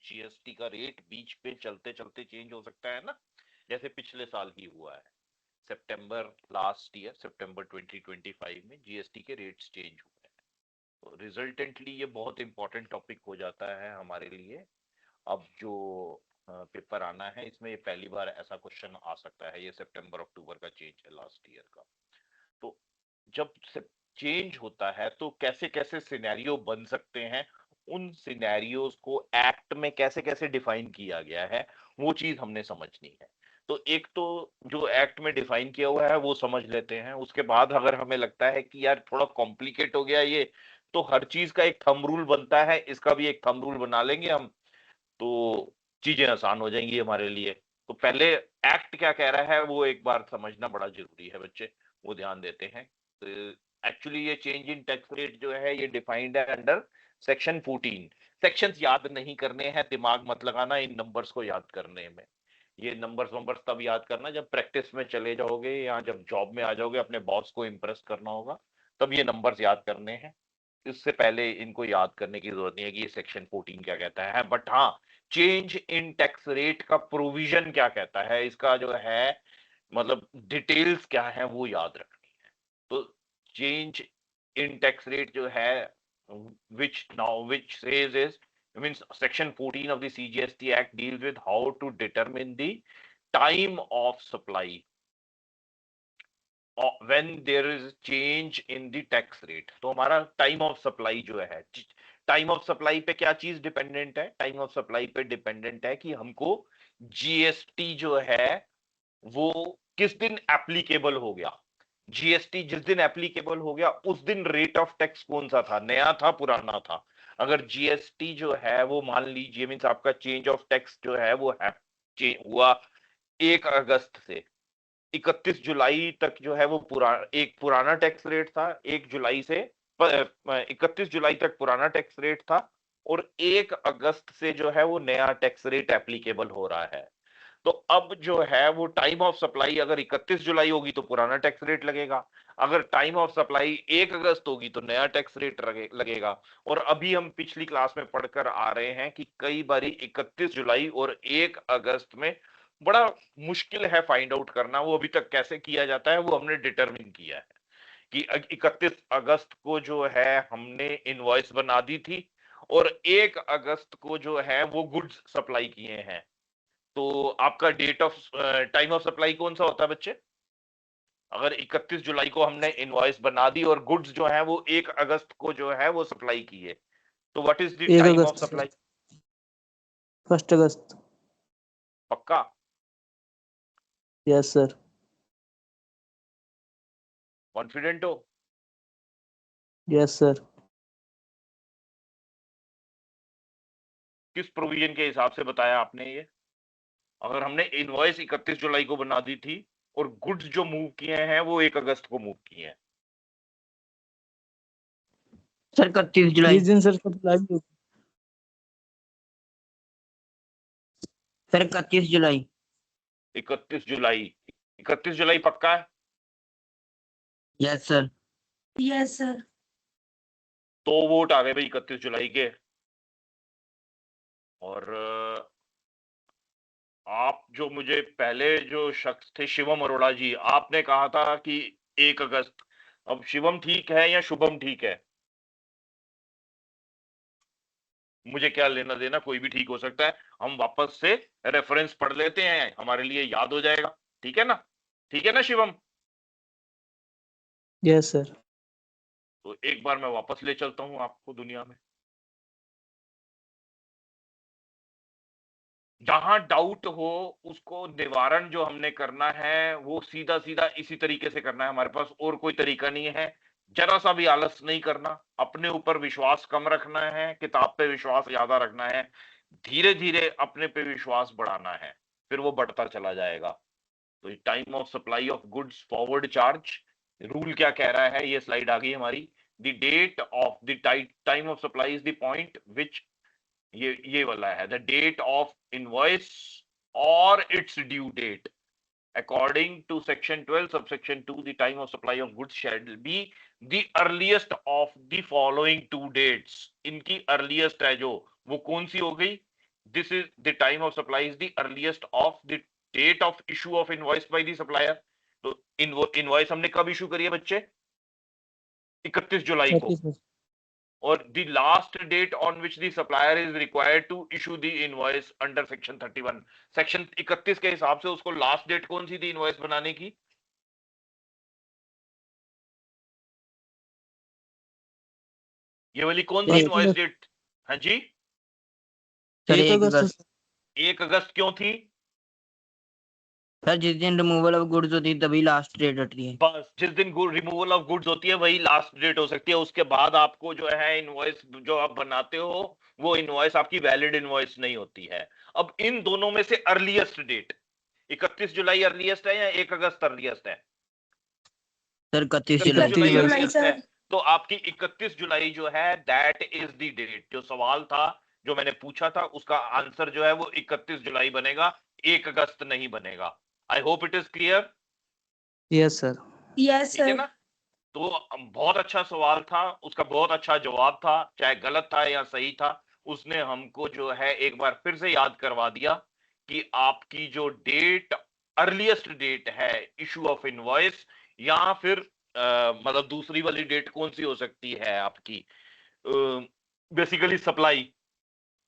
GST का rate बीच पे चलते चलते चेंज हो सकता है ना, जैसे पिछले साल ही हुआ है। सितंबर लास्ट ईयर, सितंबर 2025 में जीएसटी के रेट्स चेंज हुए हैं। तो रिजल्टेंटली ये बहुत इंपॉर्टेंट टॉपिक हो जाता है हमारे लिए। अब जो पेपर आना है इसमें ये पहली बार ऐसा क्वेश्चन आ सकता है, ये सितंबर अक्टूबर का चेंज है लास्ट ईयर का। तो जब चेंज होता है तो कैसे कैसे सिनेरियो बन सकते हैं, उन सिनेरियोज को एक्ट में कैसे कैसे डिफाइन किया गया है, वो चीज हमने समझनी है। तो एक तो जो एक्ट में डिफाइन किया हुआ है वो समझ लेते हैं, उसके बाद अगर हमें लगता है कि यार थोड़ा कॉम्प्लिकेट हो गया ये, तो हर चीज का एक थंब रूल बनता है, इसका भी एक थंब रूल बना लेंगे हम, तो चीजें आसान हो जाएंगी हमारे लिए। तो पहले एक्ट क्या कह रहा है वो एक बार समझना बड़ा जरूरी है बच्चे, वो ध्यान देते हैं। तो एक्चुअली ये चेंज इन टैक्स रेट जो है ये डिफाइंड है अंडर सेक्शन 14। सेक्शंस याद नहीं करने हैं, दिमाग मत लगाना इन नंबर्स को याद करने में। ये नंबर्स वंबर्स तब याद करना जब प्रैक्टिस में चले जाओगे या जब जॉब में आ जाओगे, अपने बॉस को इम्प्रेस करना होगा, तब ये नंबर्स याद करने हैं। इससे पहले इनको याद करने की जरूरत नहीं है कि ये सेक्शन 14 क्या कहता है। बट हाँ, चेंज इन टैक्स रेट का प्रोविजन क्या कहता है, इसका जो है मतलब डिटेल्स क्या है वो याद रखनी है। तो चेंज इन टैक्स रेट जो है, which says is means section 14 of the CGST Act deals with how to determine the time of supply when there is change in the tax rate। तो हमारा टाइम ऑफ सप्लाई जो है, time of supply पे क्या चीज dependent है, time of supply पे dependent है कि हमको जीएसटी जो है वो किस दिन एप्लीकेबल हो गया। जीएसटी जिस दिन एप्लीकेबल हो गया उस दिन रेट ऑफ टैक्स कौन सा था, नया था पुराना था। अगर जीएसटी जो है वो मान लीजिए मीन्स आपका चेंज ऑफ टैक्स जो है वो है हुआ 1 अगस्त से 31 जुलाई तक, जो है वो एक पुराना टैक्स रेट था। 1 जुलाई से 31 जुलाई तक पुराना टैक्स रेट था, और 1 अगस्त से जो है वो नया टैक्स रेट एप्लीकेबल हो रहा है। तो अब जो है वो टाइम ऑफ सप्लाई अगर 31 जुलाई होगी तो पुराना टैक्स रेट लगेगा, अगर टाइम ऑफ सप्लाई 1 अगस्त होगी तो नया टैक्स रेट लगेगा। और अभी हम पिछली क्लास में पढ़कर आ रहे हैं कि कई बारी 31 जुलाई और 1 अगस्त में बड़ा मुश्किल है फाइंड आउट करना, वो अभी तक कैसे किया जाता है वो हमने डिटरमिन किया है कि 31 अगस्त को जो है हमने इनवॉइस बना दी थी, और 1 अगस्त को जो है वो गुड्स सप्लाई किए हैं। तो आपका date of time of supply कौन सा होता है बच्चे? अगर 31 जुलाई को हमने इनवॉइस बना दी और गुड्स जो है वो 1 अगस्त को जो है वो सप्लाई की है, तो what is the time of 1 August supply? 1 अगस्त। पक्का? Yes sir. कॉन्फिडेंट हो? Yes sir. किस प्रोविजन के हिसाब से बताया आपने ये? अगर हमने इनवॉइस 31 जुलाई को बना दी थी और गुड्स जो मूव किए हैं वो 1 अगस्त को मूव किए हैं। सर 31 जुलाई। 30 दिन सर सप्लाई होगी। सर 31 जुलाई। 31 जुलाई, 31 जुलाई पक्का है? Yes sir. Yes sir. तो वोट आ गए भाई 31 जुलाई के। और आप जो मुझे पहले जो शख्स थे शिवम अरोड़ा जी, आपने कहा था कि 1 अगस्त। अब शिवम ठीक है या शुभम ठीक है? मुझे क्या लेना देना, कोई भी ठीक हो सकता है। हम वापस से रेफरेंस पढ़ लेते हैं, हमारे लिए याद हो जाएगा। ठीक है ना? ठीक है ना शिवम? Yes sir. तो एक बार मैं वापस ले चलता हूं आपको दुनिया में। जहां डाउट हो उसको निवारण जो हमने करना है वो सीधा सीधा इसी तरीके से करना है, हमारे पास और कोई तरीका नहीं है। जरा सा भी आलस नहीं करना, अपने ऊपर विश्वास कम रखना है, किताब पे विश्वास ज्यादा रखना है, धीरे धीरे अपने पे विश्वास बढ़ाना है, फिर वो बढ़ता चला जाएगा। तो time of supply of goods forward charge rule क्या कह रहा है, ये स्लाइड आ गई हमारी। The date of the time of supply is the point which, ये वाला है, द डेट ऑफ इनवॉइस और it's due date according to section 12 subsection 2, the time of supply of goods shall be the earliest of the following two dates। इनकी earliest है जो, वो कौन सी हो गई? this is the time of supply is the earliest of the date of issue of invoice by the supplier. तो invoice हमने कब इशू करी है बच्चे? 31 जुलाई को. 31 और the last date on which the supplier is required to issue the invoice under section 31, section 31 के हिसाब से उसको लास्ट डेट कौन सी थी इनवॉइस बनाने की? ये वाली कौन सी एक इनवॉइस अगस्त। डेट? हाँ जी, सर 1 1 अगस्त अगस्त। 1 अगस्त क्यों थी? सर जिस दिन रिमूवल ऑफ गुड्स होती है तभी लास्ट डेट हटती है। बस जिस दिन रिमूवल ऑफ गुड्स होती है वही लास्ट डेट हो सकती है, उसके बाद आपको जो है इनवॉइस जो आप बनाते हो वो इनवॉइस आपकी वैलिड इनवॉइस नहीं होती है। अब इन दोनों में से अर्लीस्ट डेट 31 जुलाई अर्लीस्ट है या 1 अगस्त अर्लीस्ट है? सर 31 31 जुलाई। 31 जुलाई जुलाई, अर्लीस्ट है। तो आपकी 31 जुलाई जो है दैट इज द डेट। जो सवाल था जो मैंने पूछा था उसका आंसर जो है वो 31 जुलाई बनेगा, 1 अगस्त नहीं बनेगा। आई hope it is clear. Yes sir. Yes ठीक है सर। ना? तो बहुत अच्छा सवाल था, उसका बहुत अच्छा जवाब था, चाहे गलत था या सही था, उसने हमको जो है एक बार फिर से याद करवा दिया कि आपकी जो डेट अर्लीस्ट डेट है इशू ऑफ इनवॉइस या फिर मतलब दूसरी वाली डेट कौन सी हो सकती है आपकी? बेसिकली सप्लाई,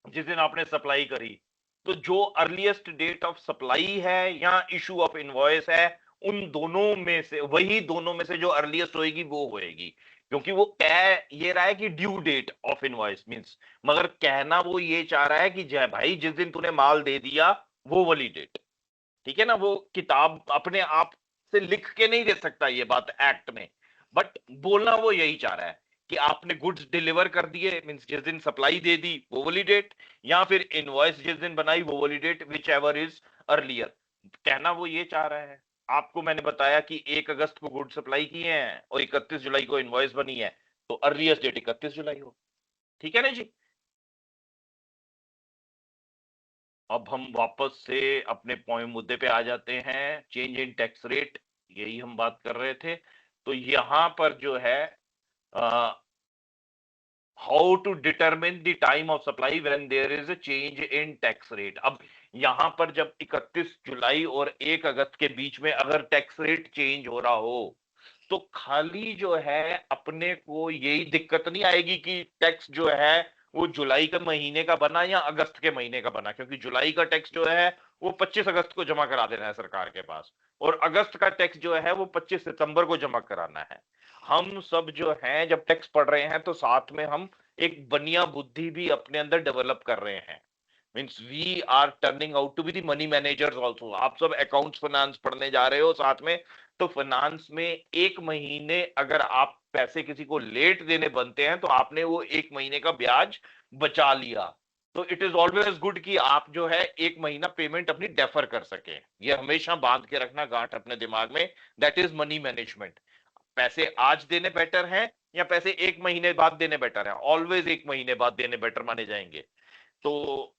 जिस दिन आपने सप्लाई करी। तो जो अर्लीस्ट डेट ऑफ सप्लाई है या इशू ऑफ इनवॉइस है, उन दोनों में से वही दोनों में से जो अर्लीस्ट होएगी वो होएगी, क्योंकि वो कह ये रहा है कि due date of invoice means, मगर कहना वो ये चाह रहा है कि जय भाई जिस दिन तूने माल दे दिया वो वाली डेट। ठीक है ना? वो किताब अपने आप से लिख के नहीं दे सकता ये बात एक्ट में, बट बोलना वो यही चाह रहा है कि आपने गुड्स डिलीवर कर दिए मींस जिस दिन सप्लाई दे दी वो वाली डेट, या फिर इनवॉइस जिस दिन बनाई वो वाली date, whichever is earlier. कहना वो ये चाह रहा है। आपको मैंने बताया कि 1 अगस्त को गुड सप्लाई किए हैं और 31 जुलाई को इनवॉइस बनी है, तो अर्लीस्ट डेट 31 जुलाई हो। ठीक है ना जी? अब हम वापस से अपने पॉइंट मुद्दे पे आ जाते हैं, चेंज इन टैक्स रेट, यही हम बात कर रहे थे। तो यहां पर जो है how to determine the time of supply when there is a change in tax rate. अब यहां पर जब 31 जुलाई और 1 अगस्त के बीच में अगर टैक्स रेट चेंज हो रहा हो तो खाली जो है अपने को यही दिक्कत नहीं आएगी कि टैक्स जो है वो जुलाई के महीने का बना या अगस्त के महीने का बना, क्योंकि जुलाई का टैक्स जो है वो 25 अगस्त को जमा करा देना है सरकार के पास, और अगस्त का टैक्स जो है वो 25 सितंबर को जमा कराना है। हम सब जो हैं जब टैक्स पढ़ रहे हैं तो साथ में हम एक बनिया बुद्धि भी अपने अंदर डेवलप कर रहे हैं, means we are turning out to be the money managers also. आप सब अकाउंट्स फाइनेंस पढ़ने जा रहे हो साथ में, तो फाइनेंस में एक महीने अगर आप पैसे किसी को लेट देने बनते हैं तो आपने वो एक महीने का ब्याज बचा लिया। तो इट इज ऑलवेज गुड कि आप जो है एक महीना पेमेंट अपनी डेफर कर सके। ये हमेशा बांध के रखना गांठ अपने दिमाग में, दैट इज मनी मैनेजमेंट। पैसे आज देने बेटर हैं या पैसे एक महीने बाद देने बेटर है? ऑलवेज एक महीने बाद देने बेटर माने जाएंगे। तो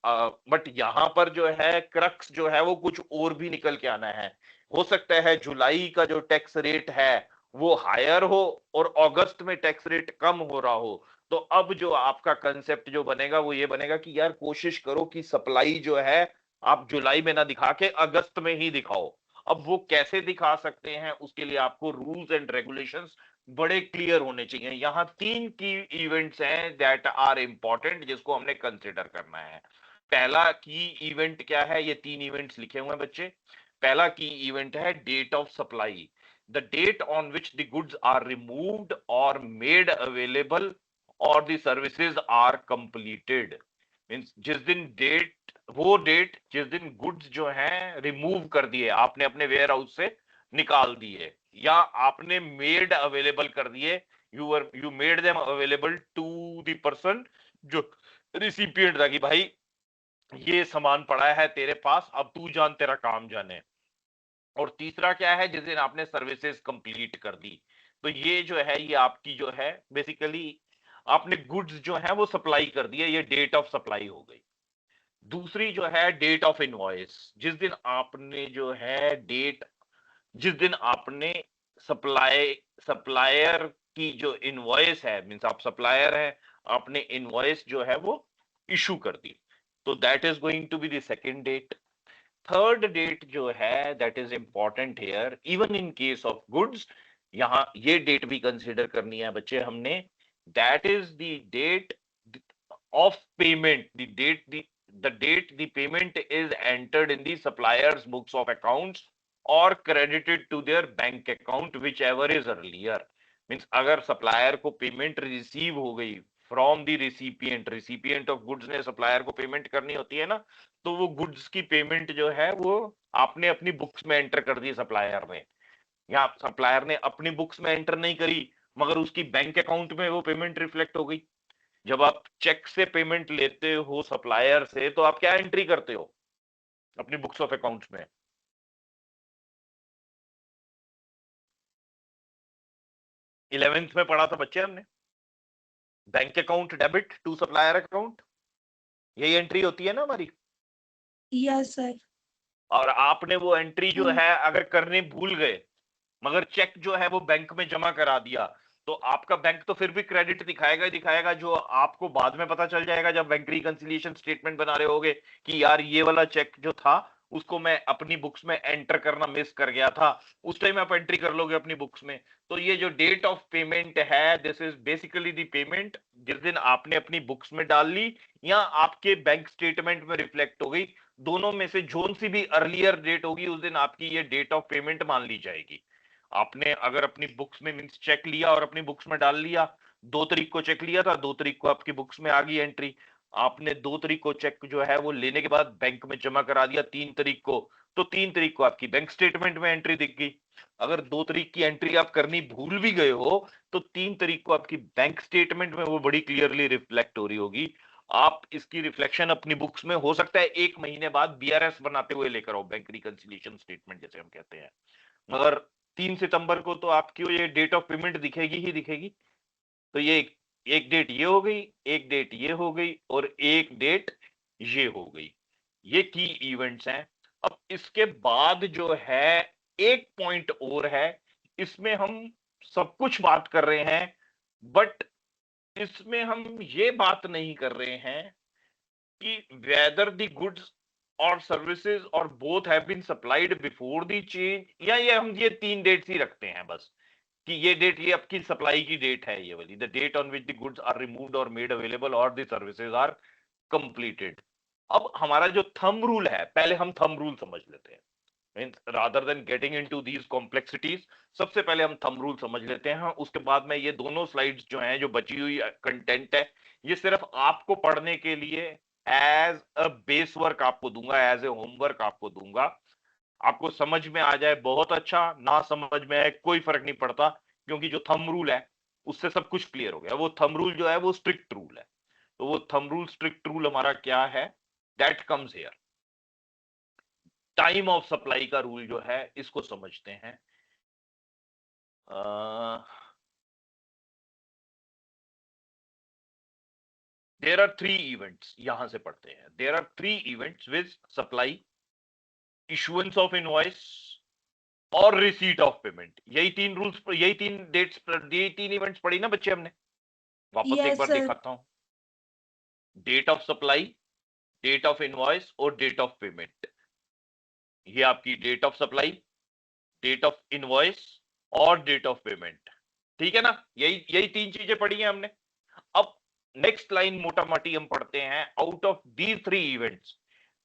बट यहां पर जो है क्रक्स जो है वो कुछ और भी निकल के आना है। हो सकता है जुलाई का जो टैक्स रेट है वो हायर हो और अगस्त में टैक्स रेट कम हो रहा हो। तो अब जो आपका कंसेप्ट जो बनेगा वो ये बनेगा कि यार कोशिश करो कि सप्लाई जो है आप जुलाई में ना दिखा के अगस्त में ही दिखाओ। अब वो कैसे दिखा सकते हैं उसके लिए आपको रूल्स एंड रेगुलेशंस बड़े क्लियर होने चाहिए। यहाँ 3 की इवेंट्स हैं दैट आर इंपॉर्टेंट जिसको हमने कंसिडर करना है। पहला की इवेंट क्या है? ये 3 इवेंट्स लिखे हुए हैं बच्चे। पहला की इवेंट है date of supply, the date on which the goods are removed और मेड अवेलेबल और the services are completed. Means जिस दिन डेट, वो डेट जिस दिन गुड्स जो हैं रिमूव कर दिए आपने अपने वेयर हाउस से निकाल दिए या आपने मेड अवेलेबल कर दिए, you made them available to the person जो रिसिपिएंट था कि भाई ये सामान पड़ा है तेरे पास, अब तू जान तेरा काम जाने। और तीसरा क्या है? जिस दिन आपने सर्विसेज कंप्लीट कर दी। तो ये जो है ये आपकी जो है बेसिकली आपने गुड्स जो है वो सप्लाई कर दिए, ये डेट ऑफ सप्लाई हो गई। दूसरी जो है डेट ऑफ इनवॉइस, जिस दिन आपने जो है डेट, जिस दिन आपने सप्लायर की जो इनवॉइस है मींस आप सप्लायर है, आपने इनवॉइस जो है वो इशू कर दी। तो that is going to be the second date. Third date जो है that is important here even in case of goods. यहाँ ये डेट भी कंसिडर करनी है बच्चे हमने. That is the date of payment, the date the payment is entered in the supplier's books of accounts or credited to their bank account whichever is earlier. Means अगर supplier को payment receive हो गई from the recipient of goods ने supplier को payment करनी होती है ना, तो वो गुड्स की पेमेंट जो है वो आपने अपनी बुक्स में एंटर कर दी सप्लायर ने, या सप्लायर ने अपनी बुक्स में एंटर नहीं करी मगर उसकी बैंक अकाउंट में वो पेमेंट रिफ्लेक्ट हो गई. जब आप चेक से पेमेंट लेते हो सप्लायर से तो आप क्या एंट्री करते हो अपनी बुक्स ऑफ अकाउंट्स में? 11th में पढ़ा था बच्चे हमने, bank account debit to supplier account, यही एंट्री होती है ना हमारी. Yes sir. और आपने वो एंट्री जो है अगर करने भूल गए मगर चेक जो है वो बैंक में जमा करा दिया, तो आपका बैंक तो फिर भी क्रेडिट दिखाएगा ही दिखाएगा, जो आपको बाद में पता चल जाएगा जब बैंक रिकंसिलिएशन स्टेटमेंट बना रहे होगे कि यार ये वाला चेक जो था उसको मैं अपनी बुक्स में एंटर करना मिस कर गया था, उस टाइम आप एंट्री कर लोगे अपनी बुक्स में. तो ये जो डेट ऑफ पेमेंट है this is basically the payment जिस दिन आपने अपनी बुक्स में डाल ली या आपके बैंक स्टेटमेंट में रिफ्लेक्ट हो गई. दोनों में से जोन सी भी अर्लियर डेट होगी उस दिन आपकी ये डेट ऑफ पेमेंट मान ली जाएगी. आपने अगर अपनी बुक्स में मींस चेक लिया और अपनी बुक्स में डाल लिया, 2 तारीख को चेक लिया था, 2 तारीख को आपकी बुक्स में आ गई एंट्री. आपने 2 तारीख को चेक जो है वो लेने के बाद बैंक में जमा करा दिया 3 तारीख को, तो 3 तारीख को आपकी बैंक स्टेटमेंट में एंट्री दिख गई. अगर 2 तारीख की एंट्री आप करनी भूल भी गए हो तो 3 तारीख को आपकी बैंक स्टेटमेंट में वो बड़ी क्लियरली रिफ्लेक्ट हो रही होगी. आप इसकी रिफ्लेक्शन अपनी बुक्स में हो सकता है 1 महीने बाद बीआरएस बनाते हुए लेकर आओ, बैंक रिकंसिलिएशन स्टेटमेंट जैसे हम कहते हैं, मगर 3 सितंबर को तो आपकी ये डेट ऑफ पेमेंट दिखेगी ही दिखेगी. तो ये एक डेट ये हो गई, एक डेट ये हो गई और एक डेट ये हो गई. ये की इवेंट्स हैं. अब इसके बाद जो है एक पॉइंट और है, इसमें हम सब कुछ बात कर रहे हैं बट इसमें हम ये बात नहीं कर रहे हैं कि whether the goods or services or both have been supplied before the change, या ये हम ये 3 डेट्स ही रखते हैं बस कि ये डेट ये आपकी सप्लाई की डेट है, ये वाली the date on which the goods are removed और मेड अवेलेबल और द सर्विसेज आर कंप्लीटेड. अब हमारा जो थंब रूल है, पहले हम थंब रूल समझ लेते हैं. Means rather than getting into these complexities, सबसे पहले हम थंब रूल समझ लेते हैं. उसके बाद में ये दोनों स्लाइड्स जो हैं जो बची हुई कंटेंट है ये सिर्फ आपको पढ़ने के लिए एज अ बेस वर्क आपको दूंगा, एज ए होमवर्क आपको दूंगा. आपको समझ में आ जाए बहुत अच्छा, ना समझ में आए कोई फर्क नहीं पड़ता, क्योंकि जो थंब रूल है उससे सब कुछ क्लियर हो गया. वो थंब रूल जो है वो स्ट्रिक्ट रूल है. तो वो थंब रूल स्ट्रिक्ट रूल हमारा क्या है, that comes here. Time of supply का रूल जो है इसको समझते हैं. देयर आर 3 इवेंट्स, यहां से पढ़ते हैं. There are 3 events with supply, issuance of invoice और रिसीट ऑफ पेमेंट. यही 3 रूल्स, यही 3 डेट्स, यही 3 इवेंट्स पढ़ी ना बच्चे हमने. वापस एक Yes, बार sir. दिखाता हूं. Date of supply, date of invoice और डेट ऑफ पेमेंट. ये आपकी date of supply, date of invoice और डेट ऑफ पेमेंट. ठीक है ना, यही 3 चीजें पढ़ी हैं हमने. अब नेक्स्ट लाइन मोटा मोटी हम पढ़ते हैं. Out of these 3 events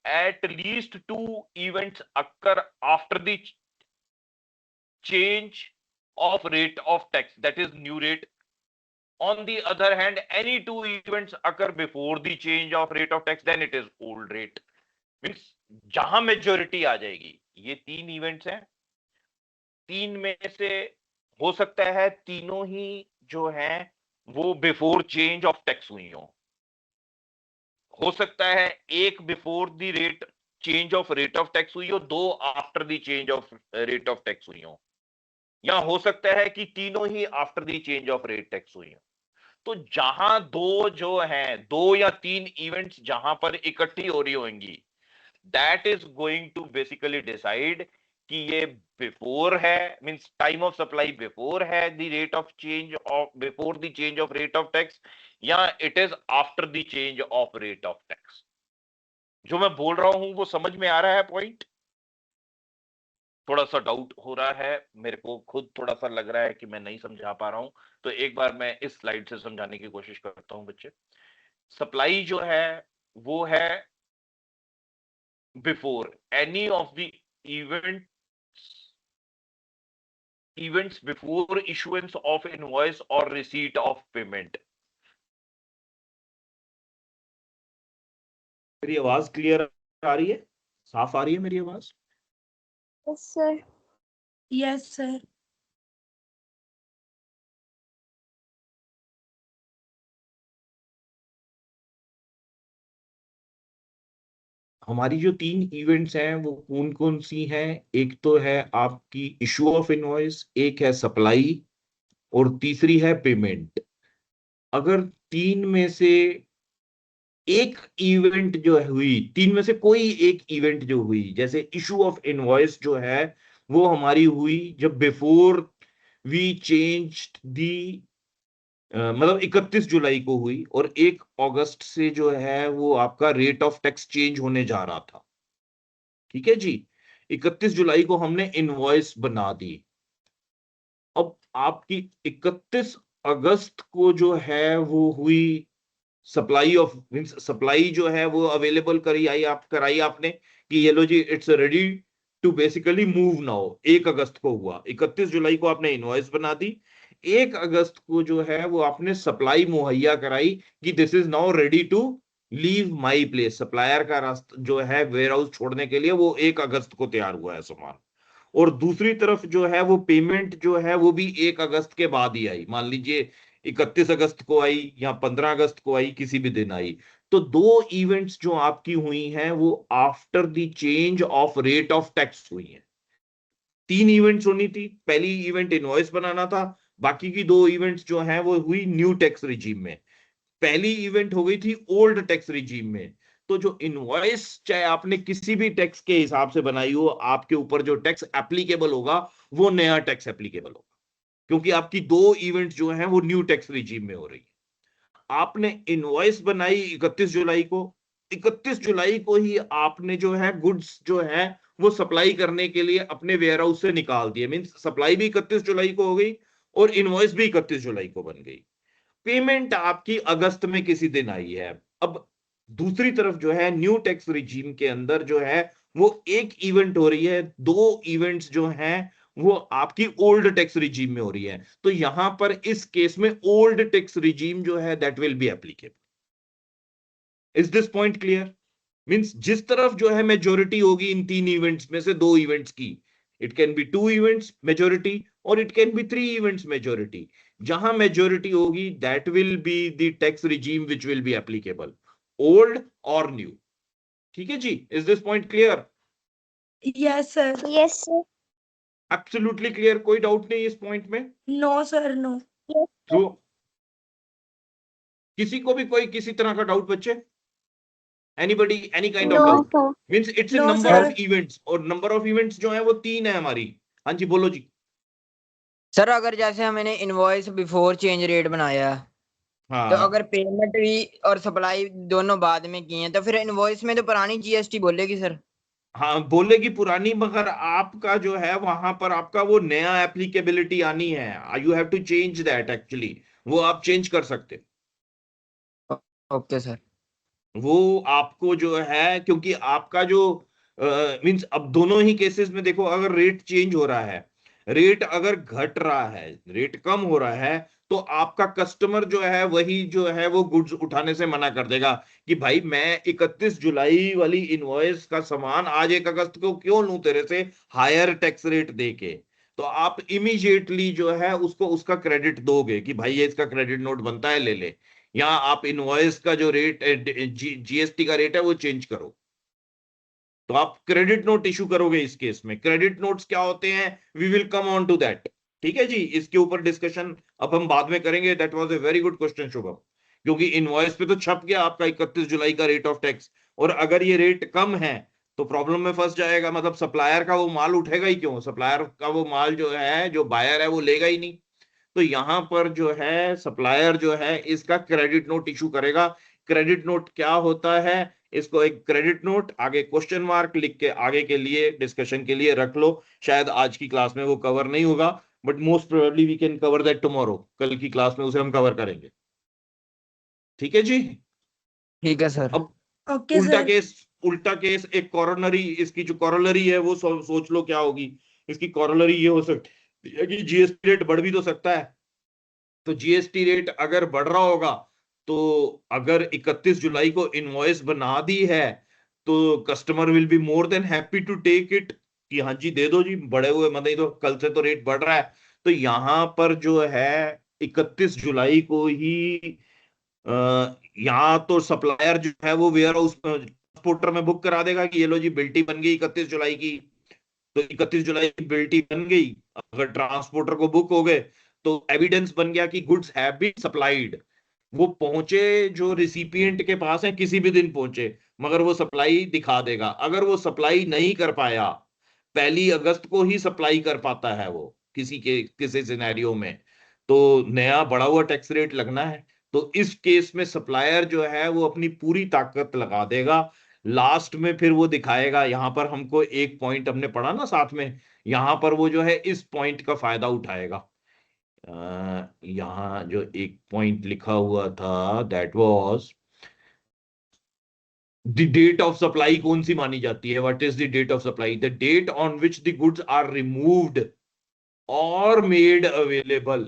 at least 2 events occur after the change of rate of tax, that is new rate. On the other hand, any 2 events occur before the change of rate of tax, then it is old rate. Means जहां majority आ जाएगी, ये 3 events हैं, 3 में से हो सकता है तीनों ही जो हैं वो बिफोर चेंज ऑफ टैक्स हुई हो सकता है एक before the rate change of rate of tax हुई हो, 2 after the change of rate of tax हुई हो, या हो सकता है कि तीनों ही after the change of rate tax हुई हो. तो जहां 2 जो हैं, 2 या 3 इवेंट्स जहां पर इकट्ठी हो रही होंगी, that is going to basically decide कि ये बिफोर है, means time of supply before है the rate of change of before the change of rate of tax, या it is after the change of rate of tax. जो मैं बोल रहा हूं वो समझ में आ रहा है पॉइंट? थोड़ा सा डाउट हो रहा है मेरे को, खुद थोड़ा सा लग रहा है कि मैं नहीं समझा पा रहा हूं, तो एक बार मैं इस स्लाइड से समझाने की कोशिश करता हूं बच्चे। सप्लाई जो है वो है before any of the events before issuance of invoice or receipt of payment. मेरी आवाज क्लियर आ रही है? साफ आ रही है मेरी आवाज? Yes, sir. Yes, sir. हमारी जो 3 इवेंट्स हैं वो कौन कौन सी हैं? एक तो है आपकी इशू ऑफ इनवॉइस, एक है सप्लाई और तीसरी है पेमेंट। अगर 3 में से एक इवेंट जो हुई, 3 में से कोई एक इवेंट जो हुई, जैसे इशू ऑफ इनवॉइस जो है वो हमारी हुई जब बिफोर वी चेंज्ड दी, मतलब 31 जुलाई को हुई, और 1 अगस्त से जो है वो आपका रेट ऑफ टैक्स चेंज होने जा रहा था। ठीक है जी, 31 जुलाई को हमने इनवॉइस बना दी। अब आपकी 31 अगस्त को जो है वो हुई सप्लाई ऑफ, मींस सप्लाई जो है वो अवेलेबल कराई आपने कि ये लो जी it's ready to basically move now. 1 अगस्त को हुआ, 31 जुलाई को आपने इनवॉइस बना दी, 1 अगस्त को जो है वो आपने सप्लाई मुहैया कराई कि this is now ready to leave my place. Supplier का रास्ता जो है वेयर हाउस छोड़ने के लिए वो 1 अगस्त को तैयार हुआ है सामान। और दूसरी तरफ जो है वो पेमेंट जो है वो भी 1 अगस्त के बाद ही आई। मान लीजिए 31 अगस्त को आई या 15 अगस्त को आई, किसी भी दिन आई। तो 2 इवेंट्स जो आपकी हुई हैं वो after the change of rate of tax हुई हैं। 3 इवेंट्स होनी थी, पहली इवेंट इनवॉइस बनाना था, बाकी की 2 इवेंट्स जो हैं वो हुई न्यू टैक्स रिजीम में। पहली इवेंट हो गई थी ओल्ड टैक्स रिजीम में। तो जो इनवॉइस चाहे आपने किसी भी टैक्स के हिसाब से बनाई हो, आपके ऊपर जो टैक्स एप्लीकेबल होगा वो नया टैक्स एप्लीकेबल होगा, क्योंकि आपकी 2 इवेंट जो हैं वो न्यू टैक्स रिजीम में हो रही है। आपने इनवॉइस बनाई 31 जुलाई को, 31 जुलाई को ही आपने जो है गुड्स जो है वो सप्लाई करने के लिए अपने वेयर हाउस से निकाल दिए। मींस सप्लाई भी 31 जुलाई को हो गई और इनवॉइस भी 31 जुलाई को बन गई। पेमेंट आपकी अगस्त में किसी दिन आई है। अब दूसरी तरफ जो है न्यू टैक्स रिजीम के अंदर जो है वो 1 इवेंट हो रही है, 2 इवेंट्स जो हैं वो आपकी ओल्ड टैक्स रिजीम में हो रही है। तो यहां पर इस केस में ओल्ड टैक्स रिजीम जो है that will be applicable. Is this point clear? Means जिस तरफ जो है मेजोरिटी होगी इन 3 इवेंट्स में से 2 इवेंट्स की, it can be 2 events majority और it can be 3 events majority. जहां मेजोरिटी होगी that will be the tax regime which will be applicable, old और न्यू। ठीक है जी, is this point clear? Yes, sir. Yes, sir. Absolutely clear, कोई doubt नहीं इस पॉइंट में? No, sir. No. Yes, तो किसी को भी कोई किसी तरह का डाउट बच्चे? Anybody, any kind of no, doubt? sir. Means it's a No, number sir. Of events, और नंबर ऑफ इवेंट्स जो है वो 3 है हमारी। हाँ जी बोलो जी। सर अगर जैसे हमने इनवॉइस बिफोर चेंज रेट बनाया तो हाँ अगर पेमेंट भी और सप्लाई दोनों बाद में की हैं तो फिर इनवॉइस में तो पुरानी जीएसटी बोलेगी सर। हाँ बोलेगी पुरानी, मगर आपका जो है वहां पर आपका वो नया एप्लीकेबिलिटी आनी है। You have to change that actually, वो आप चेंज कर सकते हो। Okay sir. वो आपको जो है, क्योंकि आपका जो मींस अब दोनों ही केसेस में देखो, अगर रेट चेंज हो रहा है, रेट अगर घट रहा है, रेट कम हो रहा है, तो आपका कस्टमर जो है वही जो है वो गुड्स उठाने से मना कर देगा कि भाई मैं 31 जुलाई वाली इनवॉइस का सामान आज 1 अगस्त को क्यों लूं तेरे से हायर टैक्स रेट देके। तो आप इमीडिएटली जो है उसको उसका क्रेडिट दोगे कि भाई ये इसका क्रेडिट नोट बनता है, ले ले, या आप इनवॉइस का जो रेट जीएसटी का रेट है वो चेंज करो। तो आप क्रेडिट नोट इशू करोगे इस केस में। क्रेडिट नोट्स क्या होते हैं, we will come on to that. ठीक है जी, इसके ऊपर डिस्कशन अब हम बाद में करेंगे। That was a very good question Shubham, क्योंकि इनवॉइस पे तो छप गया आपका 31 जुलाई का रेट ऑफ टैक्स, और अगर ये रेट कम है तो प्रॉब्लम में फंस जाएगा। मतलब सप्लायर का वो माल उठेगा ही क्यों, सप्लायर का वो माल जो है, जो बायर है वो लेगा ही नहीं। तो यहां पर जो है सप्लायर जो है इसका क्रेडिट नोट इशू करेगा। क्रेडिट नोट क्या होता है, इसको एक क्रेडिट नोट आगे क्वेश्चन मार्क लिख के आगे के लिए डिस्कशन के लिए रख लो। शायद आज की क्लास में वो कवर नहीं होगा, but most probably we can cover that tomorrow, कल की क्लास में उसे हम कवर करेंगे। ठीक है जी। ठीक है सर। अब ओके सर। उल्टा केस एक कॉरोनरी, इसकी जो कॉरोलरी है वो सोच लो क्या होगी। इसकी कॉरोलरी ये हो सकती है कि जीएसटी रेट बढ़ भी तो सकता है। तो जीएसटी रेट अगर बढ़ रहा होगा तो अगर 31 जुलाई को इनवॉइस बना दी है तो customer will be more than happy to take it कि हाँ जी दे दो जी, बढ़े हुए मतलब तो कल से तो रेट बढ़ रहा है। तो यहां पर जो है 31 जुलाई को ही यहाँ तो सप्लायर जो है वो वेयर हाउस ट्रांसपोर्टर में बुक करा देगा कि ये लो जी बिल्टी बन गई 31 जुलाई की। तो 31 जुलाई की बिल्टी बन गई, अगर ट्रांसपोर्टर को बुक हो गए तो एविडेंस बन गया कि गुड्स हैव बीन सप्लाइड। वो पहुंचे जो रिसिपिएंट के पास है किसी भी दिन पहुंचे, मगर वो सप्लाई दिखा देगा। अगर वो सप्लाई नहीं कर पाया, 1 अगस्त को ही सप्लाई कर पाता है वो किसी सिनेरियो में, तो नया बढ़ा हुआ टैक्स रेट लगना है। तो इस केस में सप्लायर जो है वो अपनी पूरी ताकत लगा देगा। लास्ट में फिर वो दिखाएगा, यहां पर हमको एक पॉइंट हमने पढ़ा ना साथ में, यहां पर वो जो है इस पॉइंट का फायदा उठाएगा। यहां जो एक पॉइंट लिखा हुआ था that was the date of supply कौन सी मानी जाती है। What is the date of supply? The date on which the goods are removed और मेड अवेलेबल।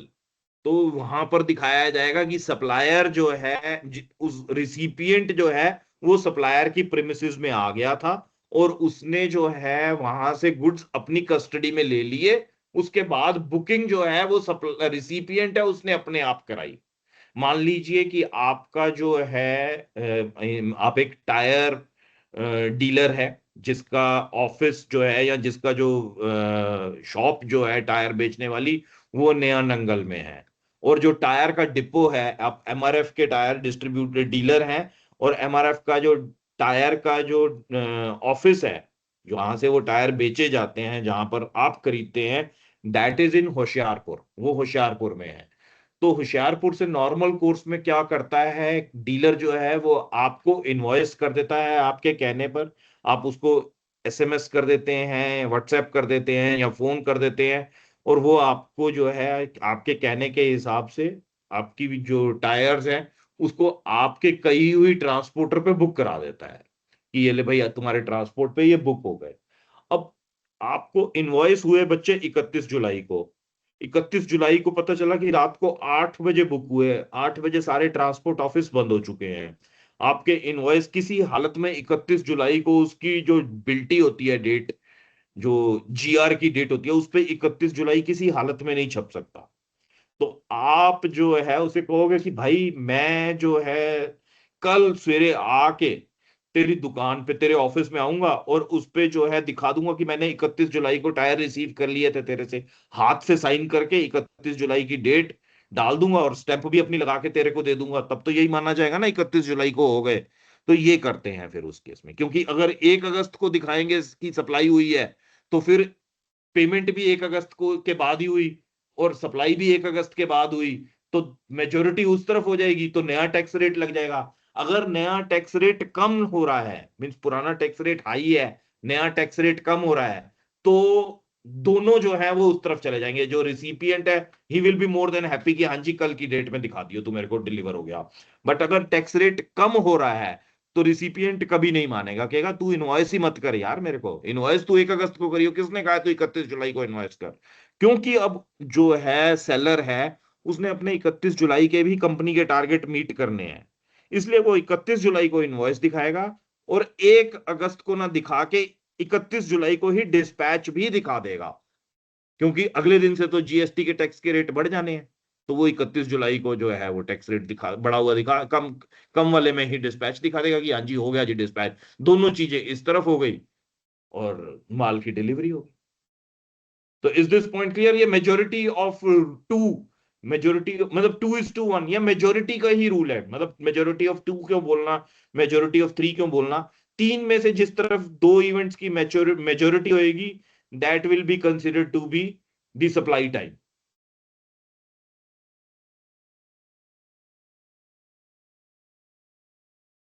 तो वहां पर दिखाया जाएगा कि सप्लायर जो है उस रिसिपिएंट जो है वो सप्लायर की प्रेमिसेस में आ गया था और उसने जो है वहां से गुड्स अपनी कस्टडी में ले लिए। उसके बाद बुकिंग जो है वो रिसिपिएंट है उसने अपने आप कराई। मान लीजिए कि आपका जो है आप एक टायर डीलर है जिसका ऑफिस जो है या जिसका जो शॉप जो है टायर बेचने वाली वो नया नंगल में है, और जो टायर का डिपो है, आप एमआरएफ के टायर डिस्ट्रीब्यूटर डीलर हैं, और एमआरएफ का जो टायर का जो ऑफिस है जहां से वो टायर बेचे जाते हैं जहां पर आप खरीदते हैं, दैट इज इन होशियारपुर, वो होशियारपुर में है। तो होशियारपुर से नॉर्मल कोर्स में क्या करता है डीलर जो है वो आपको इनवॉइस कर देता है आपके कहने पर। आप उसको एसएमएस कर देते हैं, व्हाट्सएप कर देते हैं या फोन कर देते हैं, और वो आपको जो है आपके कहने के हिसाब से आपकी भी जो टायर्स हैं उसको आपके कही हुई ट्रांसपोर्टर पे बुक करा देता है कि ये ले भाई तुम्हारे ट्रांसपोर्ट पे ये बुक हो गए। अब आपको इनवॉइस हुए बच्चे 31 जुलाई को, 31 जुलाई को पता चला कि रात को 8 बजे बुक हुए, 8 बजे सारे ट्रांसपोर्ट ऑफिस बंद हो चुके हैं। आपके इनवॉइस किसी हालत में 31 जुलाई को उसकी जो बिल्टी होती है डेट, जो जीआर की डेट होती है उस पे 31 जुलाई किसी हालत में नहीं छप सकता। तो आप जो है उसे कहोगे कि भाई मैं जो है कल सवेरे आके तेरी दुकान पे तेरे ऑफिस में आऊंगा और उस पे जो है दिखा दूंगा कि मैंने 31 जुलाई को टायर रिसीव कर लिए थे तेरे से, हाथ से साइन करके 31 जुलाई की डेट डाल दूंगा और स्टैंप भी अपनी लगा के तेरे को दे दूंगा, तब तो यही माना जाएगा ना 31 जुलाई को हो गए। तो ये करते हैं फिर उस केस में, क्योंकि अगर 1 अगस्त को दिखाएंगे इसकी सप्लाई हुई है तो फिर पेमेंट भी 1 अगस्त को के बाद ही हुई और सप्लाई भी 1 अगस्त के बाद हुई, तो मेजोरिटी उस तरफ हो जाएगी, तो नया टैक्स रेट लग जाएगा। अगर नया टैक्स रेट कम हो रहा है, मीन्स पुराना टैक्स रेट हाई है, नया टैक्स रेट कम हो रहा है, तो दोनों जो है वो उस तरफ चले जाएंगे। जो रिसिपिएंट है he will be more than happy कि हाँ जी कल की डेट में दिखा दियो, तू मेरे को डिलीवर हो गया। बट अगर टैक्स रेट कम हो रहा है तो रिसिपिएंट कभी नहीं मानेगा, कहेगा तू इनवॉइस ही मत कर यार, मेरे को इनवॉइस तू 1 अगस्त को करियो, किसने कहा तू 31 जुलाई को इनवॉइस कर। क्योंकि अब जो है सेलर है उसने अपने 31 जुलाई के भी कंपनी के टारगेट मीट करने हैं, इसलिए वो 31 जुलाई को इनवॉइस दिखाएगा और 1 अगस्त को ना दिखा के 31 जुलाई को ही डिस्पैच भी दिखा देगा, क्योंकि अगले दिन से तो जीएसटी के टैक्स के रेट बढ़ जाने हैं। तो वो 31 जुलाई को जो है वो टैक्स रेट दिखा बढ़ा हुआ दिखा कम कम वाले में ही डिस्पैच दिखा देगा कि हाँ जी हो गया जी डिस्पैच, दोनों चीजें इस तरफ हो गई और माल की डिलीवरी हो गई। तो इज दिस पॉइंट क्लियर? ये मेजोरिटी ऑफ टू, मेजोरिटी मतलब 2:1, ये मेजोरिटी का ही रूल है। मतलब मेजोरिटी ऑफ 2 क्यों बोलना, मेजोरिटी ऑफ 3 क्यों बोलना, 3 में से जिस तरफ 2 इवेंट्स की मेजोरिटी होएगी that will be considered to be the supply time.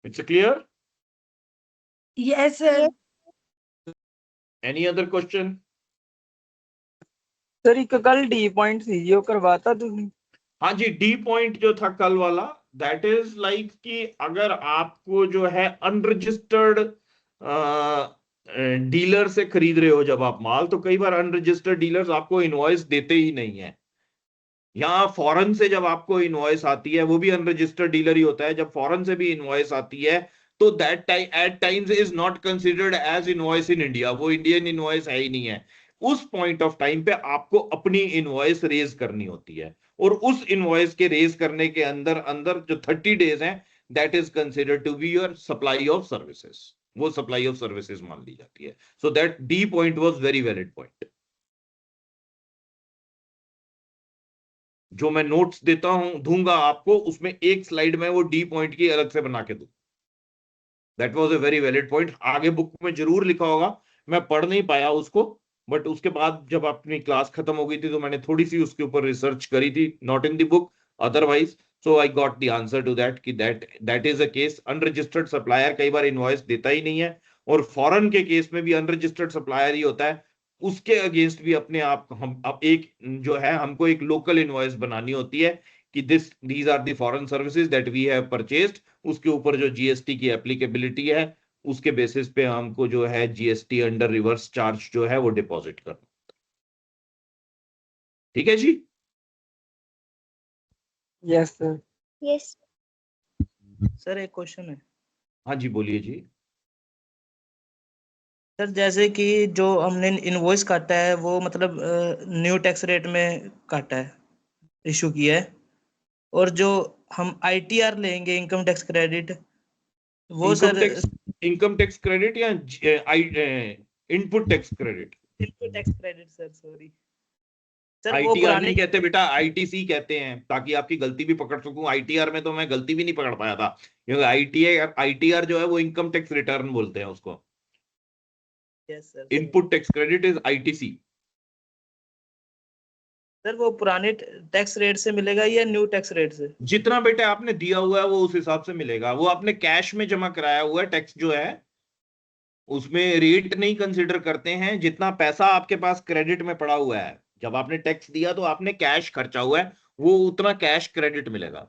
It's clear? Yes, sir. Any other question? Sir एक कल डी पॉइंट ਸੀ ਜੀ ਉਹ ਕਰਵਾਤਾ ਤੁਸੀਂ? हाँ जी, डी पॉइंट जो था कल वाला, दैट इज लाइक कि अगर आपको जो है अनरजिस्टर्ड डीलर से खरीद रहे हो जब आप माल, तो कई बार अनरजिस्टर्ड डीलर्स आपको इनवॉइस देते ही नहीं है। यहाँ फॉरेन से जब आपको इनवॉइस आती है, वो भी अनरजिस्टर्ड डीलर ही होता है, जब फॉरेन से भी इनवॉइस आती है तो that at times is not considered as invoice in India, वो इंडियन इनवॉइस है ही नहीं है। उस पॉइंट ऑफ टाइम पे आपको अपनी इनवॉइस रेज करनी होती है, और उस इनवॉइस के रेज करने के अंदर अंदर जो 30 डेज हैं, that is considered to be your supply of services, वो सप्लाई ऑफ सर्विसेज मान ली जाती है। So that the point was very valid point. जो मैं नोट्स देता हूं दूंगा आपको, उसमें एक स्लाइड में वो डी पॉइंट की अलग से बना के दूं। That was a very valid point. आगे बुक में जरूर लिखा होगा, मैं पढ़ नहीं पाया उसको, बट उसके बाद जब अपनी क्लास खत्म हो गई थी तो मैंने थोड़ी सी उसके ऊपर रिसर्च करी थी, not in the book otherwise, so I got the answer to that कि that is a case. Unregistered supplier कई बार इनवॉइस देता ही नहीं है, और फॉरेन के केस में भी अनरजिस्टर्ड सप्लायर ही होता है, उसके अगेंस्ट भी अपने आप हम अब एक जो है हमको एक लोकल इनवॉइस बनानी होती है कि these are the foreign services that we have purchased, उसके ऊपर जो जीएसटी की एप्लीकेबिलिटी है उसके बेसिस पे हमको जो है जीएसटी अंडर रिवर्स चार्ज जो है वो डिपॉजिट करना। ठीक है जी? Yes sir. यस सर एक क्वेश्चन है हाँ जी, बोलिए जी। सर, जैसे कि जो हमने इनवॉइस काटा है वो मतलब न्यू टैक्स रेट में काटा है, इशू किया है, और जो हम आईटीआर लेंगे इनकम टैक्स क्रेडिट, वो सर इनकम टैक्स क्रेडिट या input tax credit? Input tax credit sir, sorry sir, वो आईटीआर पुराने नहीं कहते बेटा, आईटीसी कहते हैं, ताकि आपकी गलती भी पकड़ सकूं। आईटीआर में तो मैं गलती भी नहीं पकड़ पाया था, क्योंकि आईटीआर जो है वो इनकम टैक्स रिटर्न बोलते हैं उसको। Yes sir. Input tax credit is ITC. Sir वो पुराने टैक्स रेट से मिलेगा या न्यू टैक्स रेट से? जितना बेटा आपने दिया हुआ है वो उस हिसाब से मिलेगा, वो आपने कैश में जमा कराया हुआ है टैक्स जो है, उसमें रेट नहीं कंसिडर करते हैं। जितना पैसा आपके पास क्रेडिट में पड़ा हुआ है, जब आपने टैक्स दिया तो आपने कैश खर्चा हुआ है, वो उतना कैश क्रेडिट मिलेगा।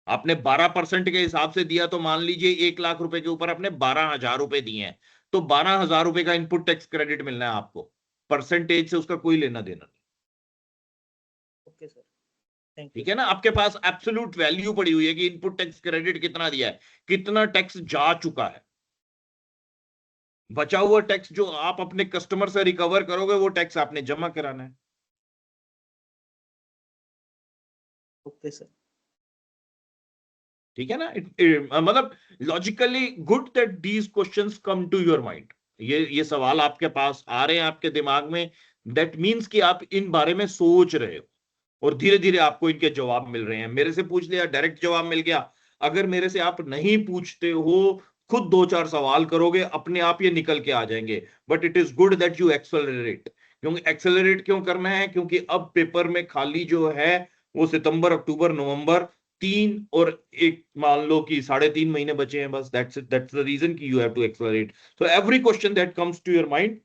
आपने 12% के हिसाब से दिया, तो मान लीजिए 1 लाख रुपए के ऊपर आपने 12,000 रुपए दिए हैं, तो 12,000 रुपए का इनपुट टैक्स क्रेडिट मिलना है आपको। परसेंटेज से उसका कोई लेना देना नहीं। Okay sir, thank you. ठीक है ना? आपके पास एब्सोल्यूट वैल्यू पड़ी हुई है कि इनपुट टैक्स क्रेडिट कितना दिया है, कितना टैक्स जा चुका है। बचा हुआ टैक्स जो आप अपने कस्टमर से रिकवर करोगे, वो टैक्स आपने जमा कराना है। Okay sir. ठीक है ना? मतलब logically good that these questions come to your mind. ये सवाल आपके पास आ रहे हैं आपके दिमाग में, दैट मीन्स कि आप इन बारे में सोच रहे हो, और धीरे धीरे आपको इनके जवाब मिल रहे हैं। मेरे से पूछ लिया, डायरेक्ट जवाब मिल गया। अगर मेरे से आप नहीं पूछते हो, खुद 2-4 सवाल करोगे, अपने आप ये निकल के आ जाएंगे। But it is good that you accelerate. क्योंकि एक्सेलरेट क्यों करना है? क्योंकि अब पेपर में खाली जो है वो सितंबर, अक्टूबर, नवंबर 3 और एक मान लो कि 3.5 महीने बचे हैं बस। दैट्स द रीजन कि you have to accelerate. So every question that comes to your mind,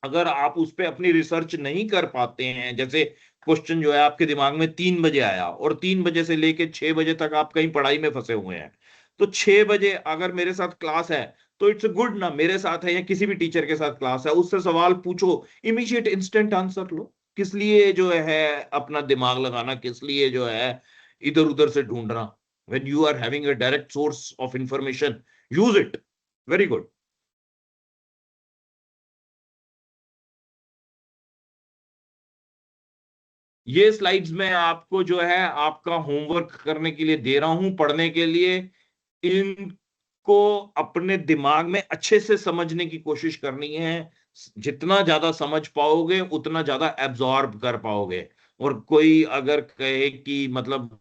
अगर आप उस पर अपनी रिसर्च नहीं कर पाते हैं, जैसे क्वेश्चन जो है आपके दिमाग में 3 बजे आया, और 3 बजे से लेके 6 बजे तक आप कहीं पढ़ाई में फंसे हुए हैं, तो 6 बजे अगर मेरे साथ क्लास है तो इट्स गुड ना, मेरे साथ है या किसी भी टीचर के साथ क्लास है, उससे सवाल पूछो, इमीडिएट इंस्टेंट आंसर लो। किस लिए जो है अपना दिमाग लगाना, किस लिए जो है इधर उधर से ढूंढना? when you are having a direct source of information, use it. Very good. ये स्लाइड्स में आपको जो है आपका होमवर्क करने के लिए दे रहा हूं, पढ़ने के लिए। इनको अपने दिमाग में अच्छे से समझने की कोशिश करनी है। जितना ज्यादा समझ पाओगे उतना ज्यादा एब्जॉर्ब कर पाओगे। और कोई अगर कहे कि मतलब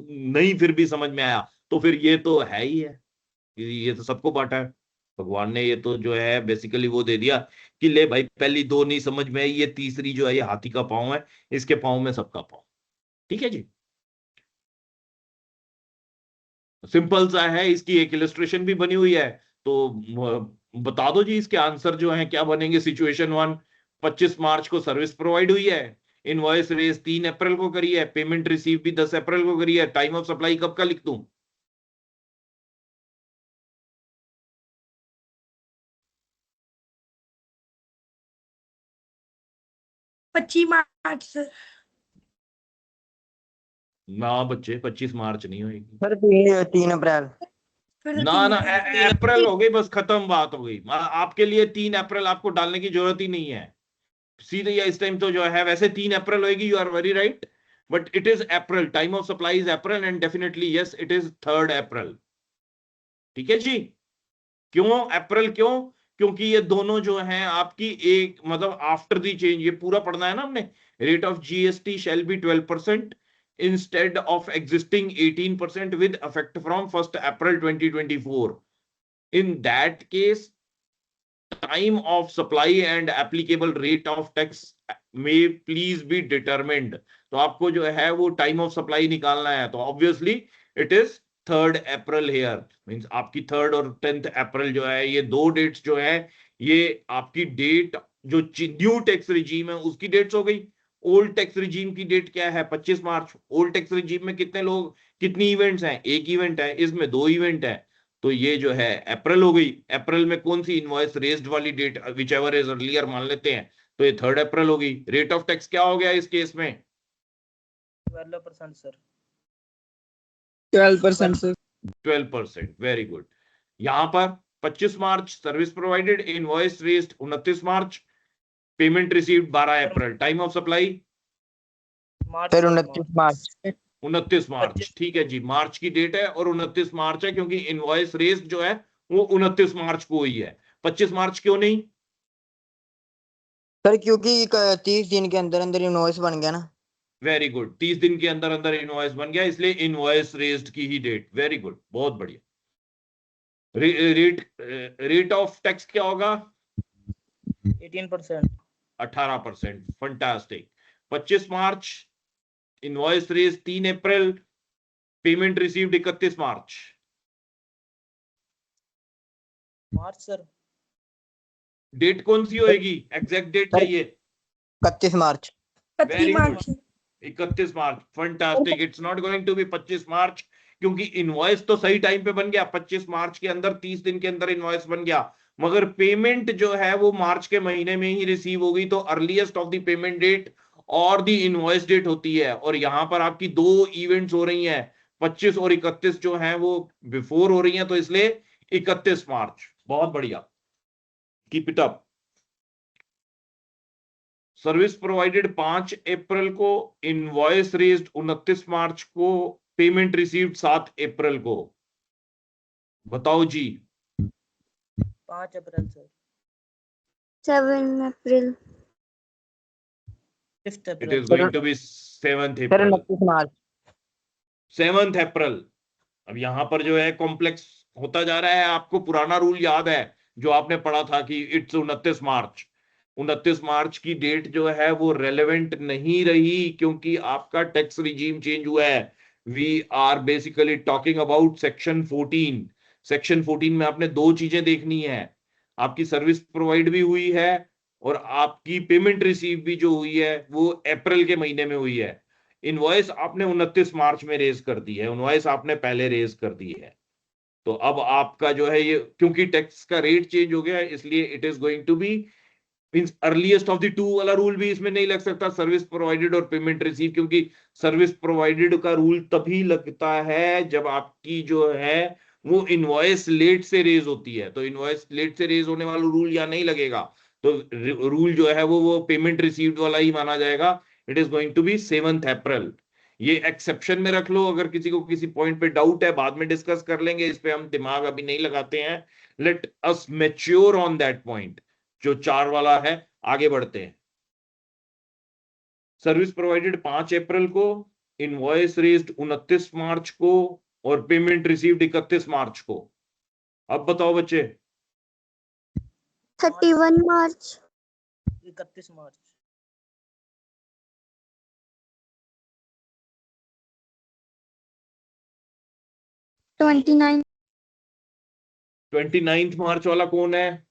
नहीं फिर भी समझ में आया, तो फिर ये तो है ही है, ये तो सबको बांटा है भगवान ने। ये तो जो है बेसिकली वो दे दिया कि ले भाई, पहली 2 नहीं समझ में आई, ये तीसरी जो है ये हाथी का पांव है, इसके पांव में सबका पांव। ठीक है जी? सिंपल सा है, इसकी एक इलस्ट्रेशन भी बनी हुई है। तो बता दो जी इसके आंसर जो है क्या बनेंगे। सिचुएशन 1, 25 मार्च को सर्विस प्रोवाइड हुई है, इनवॉइस रेज 3 अप्रैल को करी है, पेमेंट रिसीव भी 10 अप्रैल को करी है, टाइम ऑफ सप्लाई कब का लिख दूं? 25 मार्च सर। ना बच्चे 25 मार्च नहीं होगी। सर 3 अप्रैल। फिर तो ना 3 ना अप्रैल। अप्रैल हो गई, बस खत्म बात हो गई। आपके लिए 3 अप्रैल आपको डालने की जरूरत ही नहीं है सीधे। या इस टाइम तो जो है वैसे 3 अप्रैल होगी, you are very right, but it is April, time of supply is April and definitely yes it is 3 April. ठीक है जी। क्यों अप्रैल, क्यों? क्योंकि ये दोनों जो हैं आपकी एक मतलब आफ्टर दी चेंज, ये पूरा पढ़ना है ना हमने। Rate of GST shall be 12% instead of existing 18% with effect from 1 April 2024। In that case time of supply and applicable rate of tax may please be determined। तो आपको जो है वो टाइम ऑफ सप्लाई निकालना है, तो obviously it is 3 April here. Means आपकी 3 और 10 अप्रैल जो है, ये दो डेट्स जो है, ये आपकी डेट जो न्यू टैक्स रिजीम है उसकी डेट्स हो गई। ओल्ड टैक्स रिजीम की डेट क्या है? 25 मार्च। ओल्ड टैक्स रिजीम में कितने लोग, कितनी इवेंट्स हैं? एक इवेंट है, इसमें 2 इवेंट है, तो ये जो है अप्रैल हो गई। अप्रैल में कौन सी इनवॉइस रेज्ड वाली date, whichever is earlier मान लेते हैं, तो ये 3 अप्रैल हो गई। रेट ऑफ टैक्स क्या हो गया इस केस में? 12% सर। 12% सर। 12%, very good. यहां पर 25 March service provided, invoice raised 29 March, payment received 12 April, time of supply March फिर सर, 29 मार्च। 29 मार्च। ठीक है जी, मार्च की डेट है और 29 मार्च है, क्योंकि इनवॉइस रेज्ड जो है वो 29 मार्च को हुई है। 25 मार्च क्यों नहीं? सर क्योंकि 30 दिन के अंदर अंदर इनवॉइस बन गया ना। वेरी गुड, 30 दिन के अंदर अंदर इनवॉइस बन गया, इसलिए इनवॉइस रेज्ड की ही डेट। वेरी गुड, बहुत बढ़िया। रेट ऑफ टैक्स क्या होगा? 18%। 18%, fantastic. 25 March invoice raise 3 April, payment received 31 March. March sir. Date कौन सी होएगी? एग्जैक्ट डेट सर चाहिए। 31 March. 25 very good, March. 31 March, fantastic. It's not going to be 25 March, क्योंकि invoice तो सही टाइम पे बन गया 25 मार्च के अंदर, 30 दिन के अंदर इनवॉइस बन गया, मगर पेमेंट जो है वो मार्च के महीने में ही रिसीव होगी, तो earliest of the payment date और दी इनवॉइस डेट होती है। और यहां पर आपकी 2 इवेंट्स हो रही हैं, 25 और 31 जो है वो बिफोर हो रही हैं, तो इसलिए 31 मार्च। बहुत बढ़िया, keep it up. Service provided 5 अप्रैल को, इनवॉइस रेज्ड 29 मार्च को, पेमेंट रिसीव्ड 7 अप्रैल को। बताओ जी। 5 अप्रैल सर। 7 अप्रैल। 5 इट अप्रैल। Is going to be 7 sir April. 29 मार्च। 7 अप्रैल। अब यहां पर जो है कॉम्प्लेक्स होता जा रहा है। आपको पुराना रूल याद है जो आपने पढ़ा था कि इट्स 29 मार्च। 29 मार्च की डेट जो है वो रेलेवेंट नहीं रही, क्योंकि आपका टैक्स रिजीम चेंज हुआ है। We are basically talking about section 14। Section 14 में आपने 2 चीजें देखनी है, आपकी सर्विस प्रोवाइड भी हुई है और आपकी पेमेंट रिसीव भी जो हुई है वो अप्रैल के महीने में हुई है। इनवॉइस आपने 29 मार्च में रेज कर दी है, इनवॉइस आपने पहले रेज कर दी है। तो अब आपका जो है ये, क्योंकि टैक्स का रेट चेंज हो गया है, इसलिए it is going to be means earliest of the two वाला रूल भी इसमें नहीं लग सकता, सर्विस प्रोवाइडेड और पेमेंट रिसीव, क्योंकि सर्विस प्रोवाइडेड का रूल तभी लगता है जब आपकी जो है वो इनवॉइस लेट से रेज होती है। तो इनवॉइस लेट से रेज होने वाला रूल या नहीं लगेगा, तो रूल जो है वो पेमेंट रिसीव्ड वाला ही माना जाएगा। It is going to be 7 April. ये एक्सेप्शन में रख लो, अगर किसी को किसी पॉइंट पे डाउट है बाद में डिस्कस कर लेंगे, इस पे हम दिमाग अभी नहीं लगाते हैं। Let us mature on that point. जो 4 वाला है, आगे बढ़ते हैं। सर्विस प्रोवाइडेड 5 अप्रैल को, इनवॉइस रेज्ड 29 मार्च को और पेमेंट रिसीव्ड 31 मार्च को। अब बताओ बच्चे। 31 मार्च। 31 मार्च। 29। 29 मार्च वाला कौन है?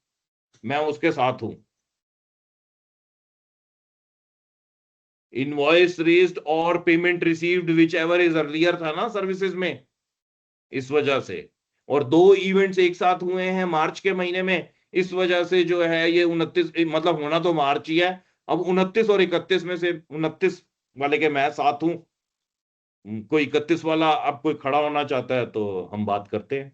मैं उसके साथ हूं। इनवॉइस रेज्ड और payment received which ever is earlier था ना सर्विसेज में, इस वजह से। और 2 इवेंट्स एक साथ हुए हैं मार्च के महीने में, इस वजह से जो है ये 29, मतलब होना तो मार्च ही है। अब 29 और 31 में से 29 वाले के मैं साथ हूं। कोई 31 वाला अब कोई खड़ा होना चाहता है तो हम बात करते हैं।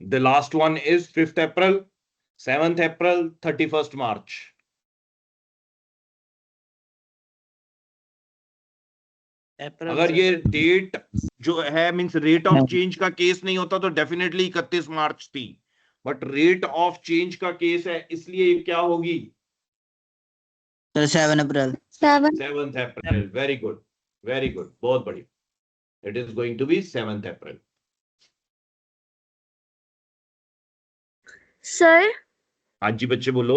The last one is 5th April, 7th April, 31st March. अप्रैल अगर से। ये डेट जो है मींस रेट ऑफ चेंज का केस नहीं होता तो डेफिनेटली 31 मार्च थी, बट रेट ऑफ चेंज का केस है इसलिए ये क्या होगी? Sir 7 April. 7th April. Very good, very good, बहुत बढ़िया। It is going to be 7th April. Sir हाँ जी बच्चे बोलो।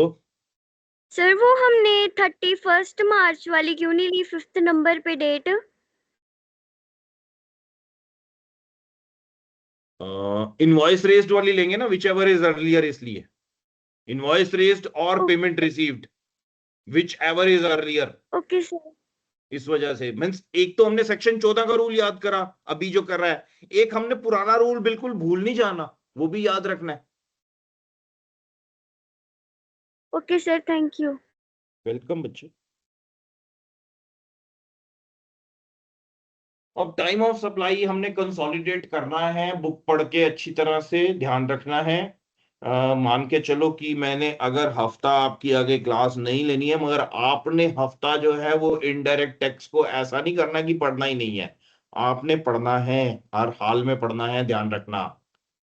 सर वो हमने 31 मार्च वाली क्यों नहीं ली 5th नंबर पे डेट? इनवॉइस रेज्ड वाली लेंगे ना, विच एवर इज अर्लियर, इसलिए इनवॉइस रेज्ड और okay. Payment received which ever is earlier, okay sir. इस वजह से। मीन्स एक तो हमने सेक्शन 14 का रूल याद करा अभी जो कर रहा है, एक हमने पुराना रूल बिल्कुल भूल नहीं जाना, वो भी याद रखना है। Okay sir, thank you. Welcome बच्चे। अब टाइम ऑफ सप्लाई हमने कंसोलिडेट करना है, बुक पढ़ के अच्छी तरह से ध्यान रखना है। मान के चलो कि मैंने अगर हफ्ता आपकी आगे क्लास नहीं लेनी है, मगर आपने हफ्ता जो है वो इनडायरेक्ट टैक्स को ऐसा नहीं करना कि पढ़ना ही नहीं है, आपने पढ़ना है, हर हाल में पढ़ना है। ध्यान रखना,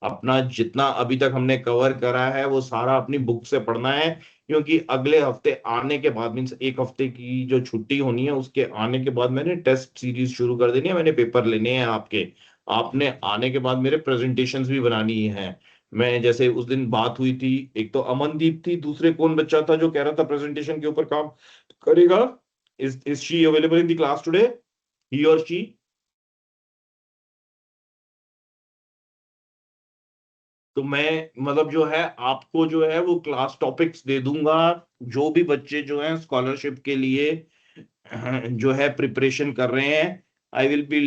अपना जितना अभी तक हमने कवर करा है वो सारा अपनी बुक से पढ़ना है, क्योंकि अगले हफ्ते आने के बाद मीन्स एक हफ्ते की जो छुट्टी होनी है उसके आने के बाद मैंने टेस्ट सीरीज शुरू कर देनी है, मैंने पेपर लेने हैं आपके। आपने आने के बाद मेरे प्रेजेंटेशंस भी बनानी है। मैं जैसे उस दिन बात हुई थी, एक तो अमनदीप थी, दूसरे कौन बच्चा था जो कह रहा था प्रेजेंटेशन के ऊपर काम करेगा? Is she available in the class today, he or she? तो मैं मतलब जो है आपको जो है वो क्लास टॉपिक्स दे दूंगा, जो भी बच्चे जो हैं स्कॉलरशिप के लिए जो है प्रिपरेशन कर रहे हैं, I will be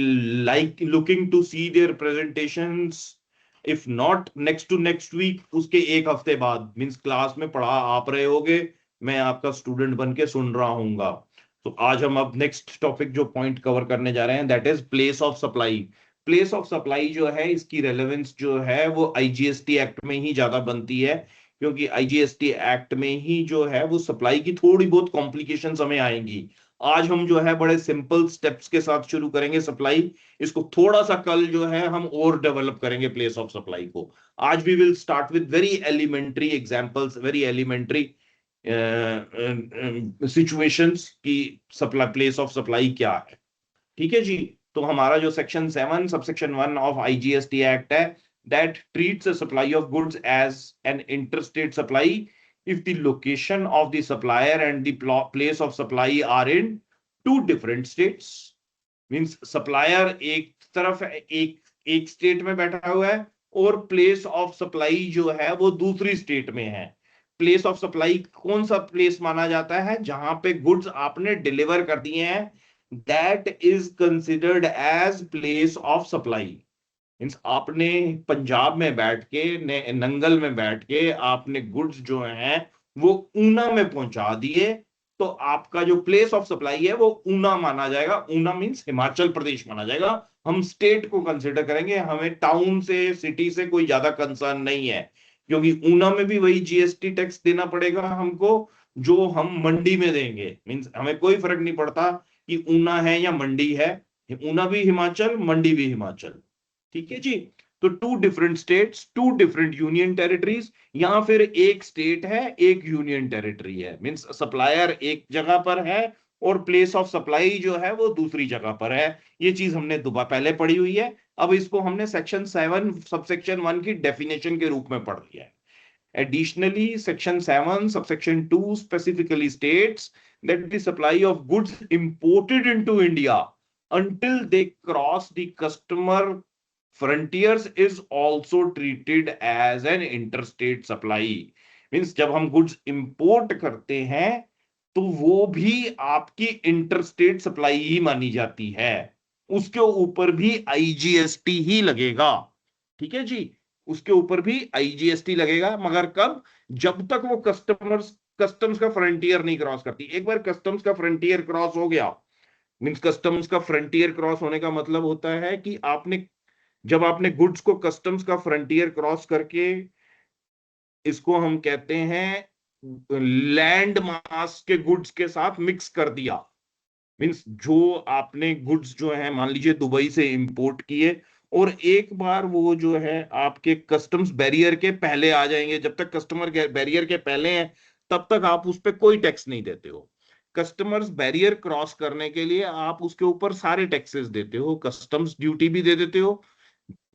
like looking to see their presentations, if not next to next week, उसके एक हफ्ते बाद मींस क्लास में पढ़ा आप रहे होगे, मैं आपका स्टूडेंट बन के सुन रहा हूंगा। तो आज हम अब नेक्स्ट टॉपिक जो पॉइंट कवर करने जा रहे हैं that is place of supply. Place of supply जो है इसकी रेलेवेंस जो है वो आईजीएसटी एक्ट में ही ज्यादा बनती है, क्योंकि आईजीएसटी एक्ट में ही जो है वो सप्लाई की थोड़ी बहुत कॉम्प्लिकेशंस हमें आएंगी। आज हम जो है बड़े सिंपल स्टेप्स के साथ शुरू करेंगे सप्लाई, इसको थोड़ा सा कल जो है हम और डेवलप करेंगे प्लेस ऑफ सप्लाई को। आज we will start with very elementary examples, very elementary situations की सप्लाई, प्लेस ऑफ सप्लाई क्या है। ठीक है जी। तो हमारा जो section 7 subsection 1 of IGST act है, that treats the supply of goods as an interstate supply if the location of the supplier and the place of supply are in two different states. Means supplier एक तरफ एक state में बैठा हुआ है और place of supply जो है वो दूसरी स्टेट में है। प्लेस ऑफ सप्लाई कौन सा प्लेस माना जाता है? जहां पे गुड्स आपने डिलीवर कर दिए हैं, that is considered as place of supply. Means आपने पंजाब में बैठ के नंगल में बैठ के आपने गुड्स जो हैं वो ऊना में पहुंचा दिए, तो आपका जो प्लेस ऑफ सप्लाई है वो ऊना माना जाएगा। ऊना मीन्स हिमाचल प्रदेश माना जाएगा। हम स्टेट को कंसिडर करेंगे, हमें टाउन से सिटी से कोई ज्यादा कंसर्न नहीं है, क्योंकि ऊना में भी वही जीएसटी टैक्स देना पड़ेगा हमको जो हम मंडी में देंगे। मीन्स हमें कोई फर्क नहीं पड़ता कि ऊना है या मंडी है, ऊना भी हिमाचल, मंडी भी हिमाचल। ठीक है जी। तो 2 different states, 2 different union territories, या फिर एक स्टेट है एक यूनियन टेरिटरी है। मींस सप्लायर एक जगह पर है और प्लेस ऑफ सप्लाई जो है वो दूसरी जगह पर है। ये चीज हमने दोबारा पहले पढ़ी हुई है, अब इसको हमने सेक्शन 7 सबसेक्शन 1 की डेफिनेशन के रूप में पढ़ लिया है। Additionally, Section 7, subsection 2 specifically states that the supply of goods imported into India until they cross the customer frontiers is also treated as an interstate supply. Means जब हम गुड्स इंपोर्ट करते हैं तो वो भी आपकी इंटरस्टेट सप्लाई ही मानी जाती है, उसके ऊपर भी आईजीएसटी ही लगेगा। ठीक है जी, उसके ऊपर भी आईजीएसटी लगेगा, मगर कब? जब तक वो कस्टम्स का फ्रंटियर नहीं क्रॉस करती। एक बार कस्टम्स का फ्रंटियर क्रॉस हो गया, मींस कस्टम्स का फ्रंटियर क्रॉस होने का मतलब होता है कि जब आपने गुड्स को कस्टम्स का फ्रंटियर क्रॉस करके, इसको हम कहते हैं लैंड मास के गुड्स के साथ मिक्स कर दिया, मींस जो आपने गुड्स जो है मान लीजिए दुबई से इंपोर्ट किए और एक बार वो जो है आपके कस्टम्स बैरियर के पहले आ जाएंगे। जब तक कस्टमर बैरियर के पहले हैं तब तक आप उस पर कोई टैक्स नहीं देते हो। कस्टमर्स बैरियर क्रॉस करने के लिए आप उसके ऊपर सारे टैक्सेस देते हो, कस्टम्स ड्यूटी भी दे देते हो।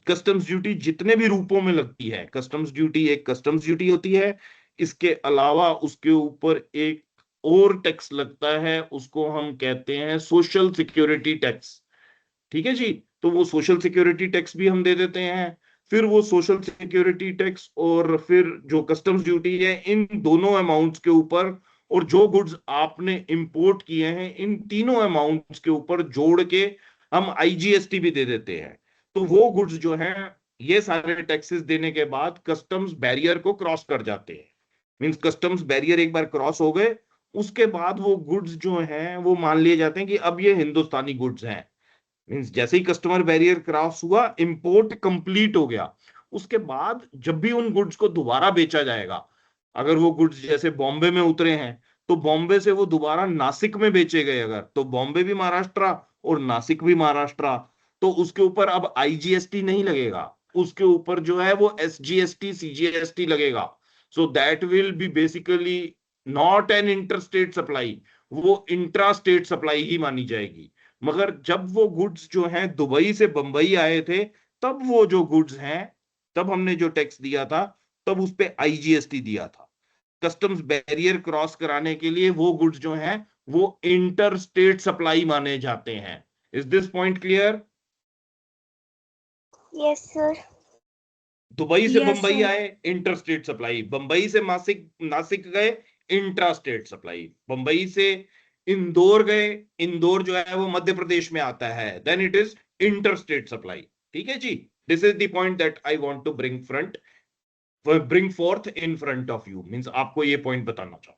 कस्टम्स ड्यूटी जितने भी रूपों में लगती है, कस्टम्स ड्यूटी एक कस्टम्स ड्यूटी होती है, इसके अलावा उसके ऊपर एक और टैक्स लगता है, उसको हम कहते हैं सोशल सिक्योरिटी टैक्स। ठीक है जी, तो वो सोशल सिक्योरिटी टैक्स भी हम दे देते हैं। फिर वो सोशल सिक्योरिटी टैक्स और फिर जो कस्टम्स ड्यूटी है, इन दोनों अमाउंट्स के ऊपर और जो गुड्स आपने इंपोर्ट किए हैं, इन तीनों अमाउंट्स के ऊपर जोड़ के हम आईजीएसटी भी दे देते हैं। तो वो गुड्स जो हैं, ये सारे टैक्सेस देने के बाद कस्टम्स बैरियर को क्रॉस कर जाते हैं। मींस कस्टम्स बैरियर एक बार क्रॉस हो गए, उसके बाद वो गुड्स जो हैं वो मान लिए जाते हैं कि अब ये हिंदुस्तानी गुड्स हैं। मींस जैसे ही कस्टमर बैरियर क्रॉस हुआ, इंपोर्ट कंप्लीट हो गया, उसके बाद जब भी उन गुड्स को दोबारा बेचा जाएगा, अगर वो गुड्स जैसे बॉम्बे में उतरे हैं तो बॉम्बे से वो दोबारा नासिक में बेचे गए, अगर तो बॉम्बे भी महाराष्ट्र और नासिक भी महाराष्ट्र, तो उसके ऊपर अब आईजीएसटी नहीं लगेगा, उसके ऊपर जो है वो एसजीएसटी सीजीएसटी लगेगा। So that will be basically not an interstate supply, वो इंट्रा स्टेट सप्लाई ही मानी जाएगी। मगर जब वो गुड्स जो हैं दुबई से बंबई आए थे, तब वो जो गुड्स हैं, तब हमने जो टैक्स दिया था, तब उस पे आईजीएसटी दिया था। कस्टम्स बैरियर क्रॉस कराने के लिए वो गुड्स जो हैं वो इंटर स्टेट सप्लाई माने जाते हैं। Is this point clear? Yes sir. Dubai से Yes, बंबई sir. आए, इंटर स्टेट सप्लाई। बंबई से नासिक गए, इंट्रा स्टेट सप्लाई। बंबई से इंदौर गए, इंदौर जो है वो मध्य प्रदेश में आता है, then it is inter state supply. ठीक है जी, this is the point that I want to bring forth in front of you, means आपको ये पॉइंट बताना चाहूं।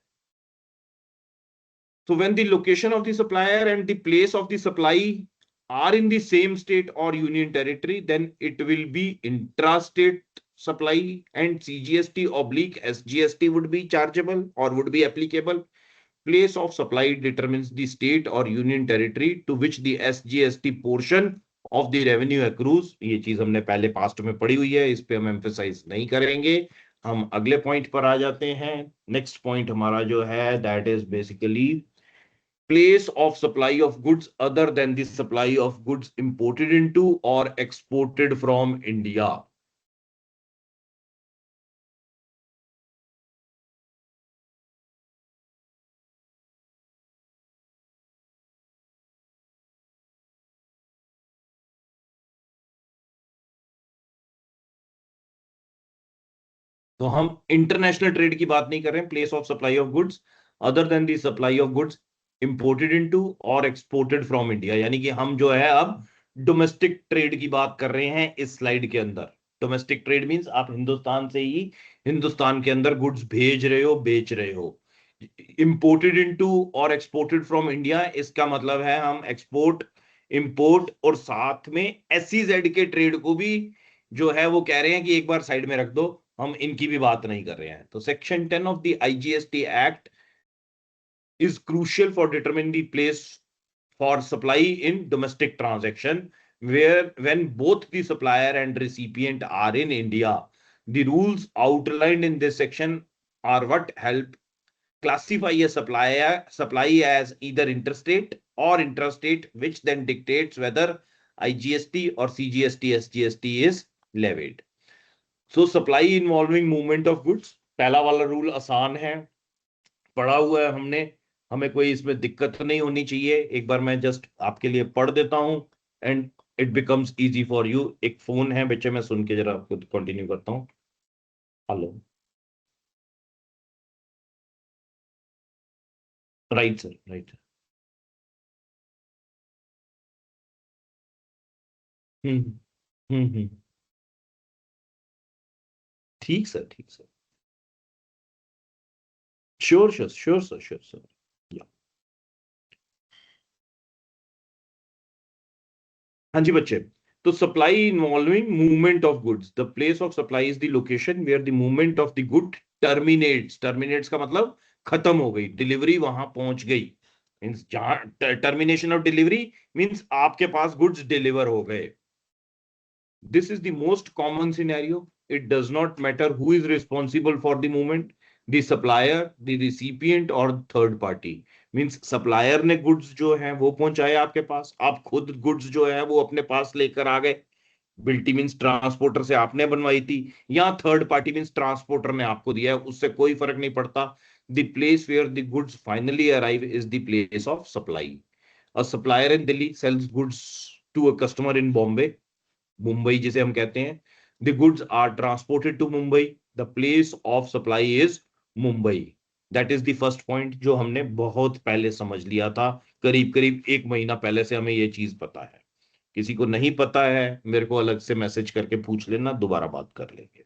So when the location of the supplier and the place of the supply are in the same state or union territory, then it will be intrastate supply and CGST oblique SGST would be chargeable or would be applicable. Place of supply determines the state or union territory to which the SGST portion of the revenue accrues. ये चीज हमने पहले past में पढ़ी हुई है, इस पे हम एम्फेसाइज नहीं करेंगे। हम अगले पॉइंट पर आ जाते हैं। नेक्स्ट पॉइंट हमारा जो है that is basically place of supply of goods other than the supply of goods imported into or exported from India. तो हम इंटरनेशनल ट्रेड की बात नहीं कर रहे हैं। Place of supply of goods other than the supply of goods imported into और exported from India, यानी कि हम जो है अब डोमेस्टिक ट्रेड की बात कर रहे हैं इस स्लाइड के अंदर। डोमेस्टिक ट्रेड मींस आप हिंदुस्तान से ही हिंदुस्तान के अंदर गुड्स भेज रहे हो, बेच रहे हो। इंपोर्टेड इनटू और एक्सपोर्टेड फ्रॉम इंडिया, इसका मतलब है हम एक्सपोर्ट, इंपोर्ट और साथ में एसईजेड के ट्रेड को भी जो है वो कह रहे हैं कि एक बार साइड में रख दो, हम इनकी भी बात नहीं कर रहे हैं। तो section 10 of the IGST act is crucial for determining the place for supply in domestic transaction, where when both the supplier and recipient are in India, the rules outlined in this section are what help classify a supply as either interstate or intrastate, which then dictates whether IGST or CGST SGST is levied. So supply involving movement of goods, पहला वाला rule आसान है, पढ़ा हुआ है हमने। हमें कोई इसमें दिक्कत नहीं होनी चाहिए। एक बार मैं जस्ट आपके लिए पढ़ देता हूं and it becomes easy for you. एक फोन है बच्चे, मैं सुन के जरा आपको कंटिन्यू करता हूं। Hello, right sir, right. Hmm hmm. ठीक सर, ठीक sir. Sure sure sure sir, sure sir. हाँ जी बच्चे, तो supply involving movement of goods, the place of supply is the location where the movement of the good terminates. Terminates का मतलब खत्म हो गई, डिलीवरी वहां पहुंच गई। मींस जहां टर्मिनेशन ऑफ डिलीवरी मींस आपके पास गुड्स डिलीवर हो गए। This is the most common scenario. It does not matter who is responsible for the movement, the supplier, the recipient or third party. Means supplier ने goods जो है वो पहुंचाए आपके पास, आप खुद goods जो है वो अपने पास लेकर आ गए। बिल्टी मीन्स ट्रांसपोर्टर से आपने बनवाई थी, या थर्ड पार्टी मीन्स ट्रांसपोर्टर ने आपको दिया है, उससे कोई फर्क नहीं पड़ता। The place where the goods finally arrive is the place of supply. A supplier in Delhi sells goods to a customer in Bombay, Mumbai जिसे हम कहते हैं। The goods are transported to Mumbai, the place of supply is Mumbai. That is the first point जो हमने बहुत पहले समझ लिया था, करीब करीब 1 महीना पहले से हमें ये चीज पता है। किसी को नहीं पता है मेरे को अलग से मैसेज करके पूछ लेना, दोबारा बात कर लेंगे।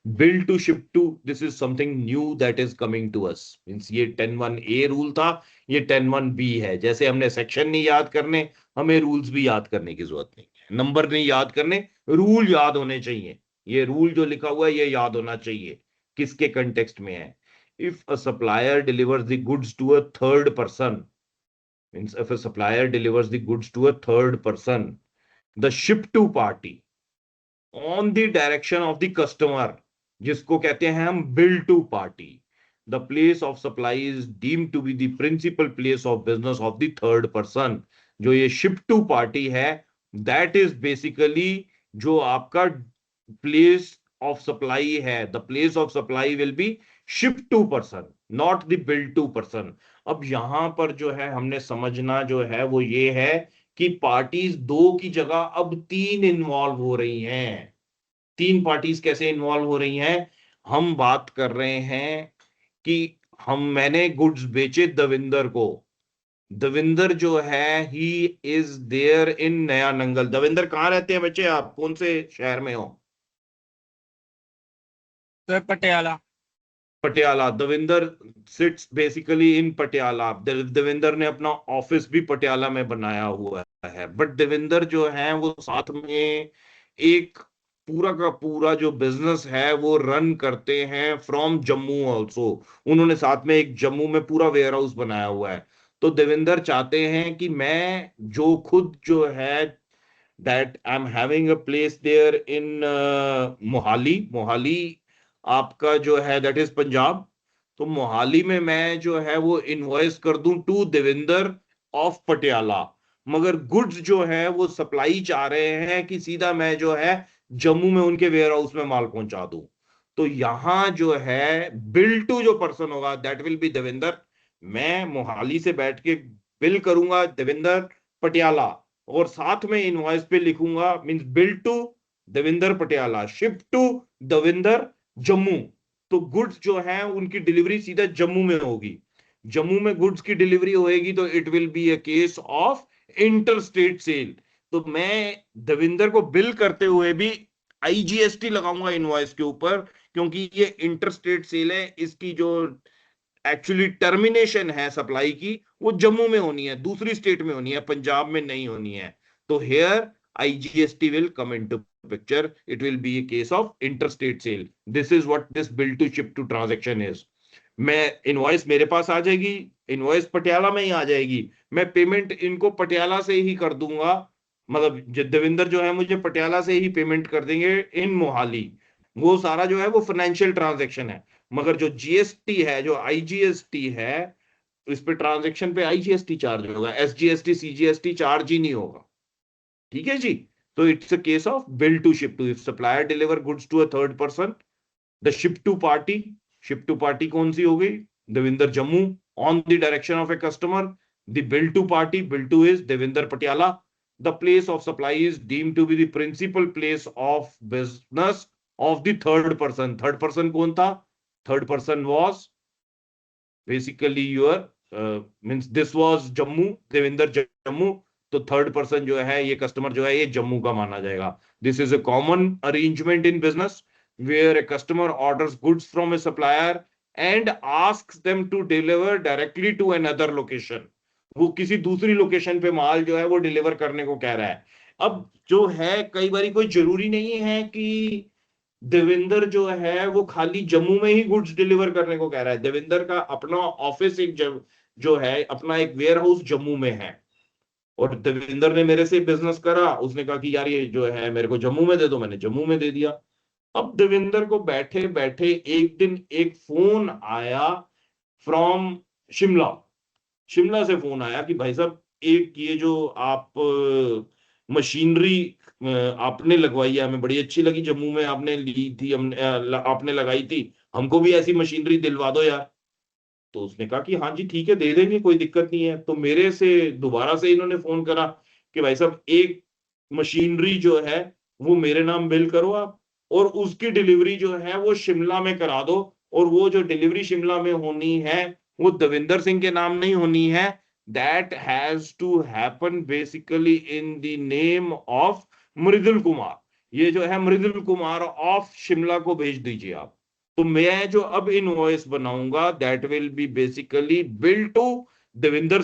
Bill to ship to, this is something new that is coming to us. Means ये 10(1)A रूल था, ये 10(1)B है। जैसे हमने सेक्शन नहीं याद करने, हमें रूल्स भी याद करने की जरूरत नहीं है। नंबर नहीं याद करने, रूल याद होने चाहिए। ये रूल जो लिखा हुआ है ये याद होना चाहिए किसके कंटेक्स्ट में है। If a supplier delivers the goods to a third person, means if a supplier delivers the goods to a third person, the ship to party on the direction of the customer, जिसको कहते हैं हम bill to party, the place of supply is deemed to be the principal place of business of the third person. जो ये ship to party है that is basically जो आपका place of supply है। The place of supply will be ship to person, not the bill to person. अब यहां पर जो है हमने समझना जो है वो ये है कि पार्टीज 2 की जगह अब 3 इन्वॉल्व हो रही हैं। 3 पार्टीज कैसे इन्वॉल्व हो रही हैं? हम बात कर रहे हैं कि मैंने गुड्स बेचे दविंदर को। दविंदर जो है ही इज देयर इन नया नंगल। दविंदर कहाँ रहते हैं बच्चे, आप कौन से शहर में हो? Sir Patiala. Patiala. Davinder sits basically in Patiala. Davinder ने अपना ऑफिस भी पटियाला में बनाया हुआ है। बट दविंदर जो है वो साथ में एक पूरा का पूरा जो बिजनेस है वो रन करते हैं फ्रॉम जम्मू ऑल्सो। उन्होंने साथ में एक जम्मू में पूरा वेयर हाउस बनाया हुआ है। तो देवेंद्र चाहते हैं कि मैं जो खुद जो है that I am having a place there in Mohali. Mohali आपका जो है दैट इज पंजाब। तो मोहाली में मैं जो है वो इनवॉइस कर दूं टू देवेंद्र ऑफ पटियाला, मगर गुड्स जो है वो सप्लाई चाह रहे हैं कि सीधा मैं जो है जम्मू में उनके वेयर हाउस में माल पहुंचा दूं। तो यहां जो है बिल टू जो पर्सन होगा दैट विल बी देवेंद्र। मैं मोहाली से बैठ के बिल करूंगा देवेंद्र पटियाला, और साथ में इनवॉइस पे लिखूंगा means bill to Devendra Patiala, ship to Devendra Jammu. तो गुड्स जो है उनकी डिलीवरी सीधा जम्मू में होगी। जम्मू में गुड्स की डिलीवरी होएगी तो it will be a case of inter state sale. तो मैं देविंदर को बिल करते हुए भी आईजीएसटी लगाऊंगा इनवॉइस के ऊपर, क्योंकि ये इंटर स्टेट सेल है। इसकी जो एक्चुअली टर्मिनेशन है सप्लाई की वो जम्मू में होनी है, दूसरी स्टेट में होनी है, पंजाब में नहीं होनी है। तो hair IGST will come into picture. It will be a case of interstate sale. This is what this bill to ship to transaction is. मैं इनवॉइस मेरे पास आ जाएगी, इनवॉइस पटियाला में ही आ जाएगी, मैं पेमेंट इनको पटियाला से ही कर दूंगा। मतलब देविंदर जो है मुझे पटियाला से ही पेमेंट कर देंगे इन मोहाली। वो सारा जो है वो फाइनेंशियल ट्रांजैक्शन है। मगर जो जीएसटी है, जो IGST है, इस पे ट्रांजैक्शन पे IGST चार्ज होगा, SGST CGST चार्ज ही नहीं होगा। ठीक है जी। तो it's a case of bill to ship to. If supplier deliver goods to a third person, the ship to party, ship to party कौन सी हो गई? Devinder Jammu, on the direction of a customer. The bill to party, bill to is Devinder Patiala. The place of supply is deemed to be the principal place of business of the third person. Third person कौन था? Third person was basically your means this was Jammu, Devinder Jammu. तो third person जो है ये customer जो है ये जम्मू का माना जाएगा. This is a common arrangement in business where a customer orders goods from a supplier and asks them to deliver directly to another location. वो किसी दूसरी लोकेशन पे माल जो है वो डिलीवर करने को कह रहा है. अब जो है कई बारी कोई जरूरी नहीं है कि देवेंद्र जो है वो खाली जम्मू में ही गुड्स डिलीवर करने को कह रहा है. देवेंद्र का अपना ऑफिस एक जो है अपना एक वेयर हाउस जम्मू में है और देवेंद्र ने मेरे से बिजनेस करा. उसने कहा कि यार ये जो है मेरे को जम्मू में दे दो. मैंने जम्मू में दे दिया. अब देवेंद्र को बैठे बैठे एक दिन एक फोन आया फ्रॉम शिमला. शिमला से फोन आया कि भाई साहब एक ये जो आप मशीनरी आपने लगवाई है हमें बड़ी अच्छी लगी, जम्मू में आपने ली थी, हमने आपने लगाई थी, हमको भी ऐसी मशीनरी दिलवा दो यार. तो उसने कहा कि हाँ जी ठीक है दे देंगे कोई दिक्कत नहीं है. तो मेरे से दोबारा से इन्होंने फोन करा कि भाई साहब एक मशीनरी जो है वो मेरे नाम बिल करो आप और उसकी डिलीवरी जो है वो शिमला में करा दो और वो जो डिलीवरी शिमला में होनी है वो देविंदर सिंह के नाम नहीं होनी है. That has to happen basically in the name of Mridul Kumar. ये जो है मृदुल कुमार ऑफ शिमला को भेज दीजिए आप. तो मैं जो अब इनवॉइस बनाऊंगा that will be basically bill to Davinder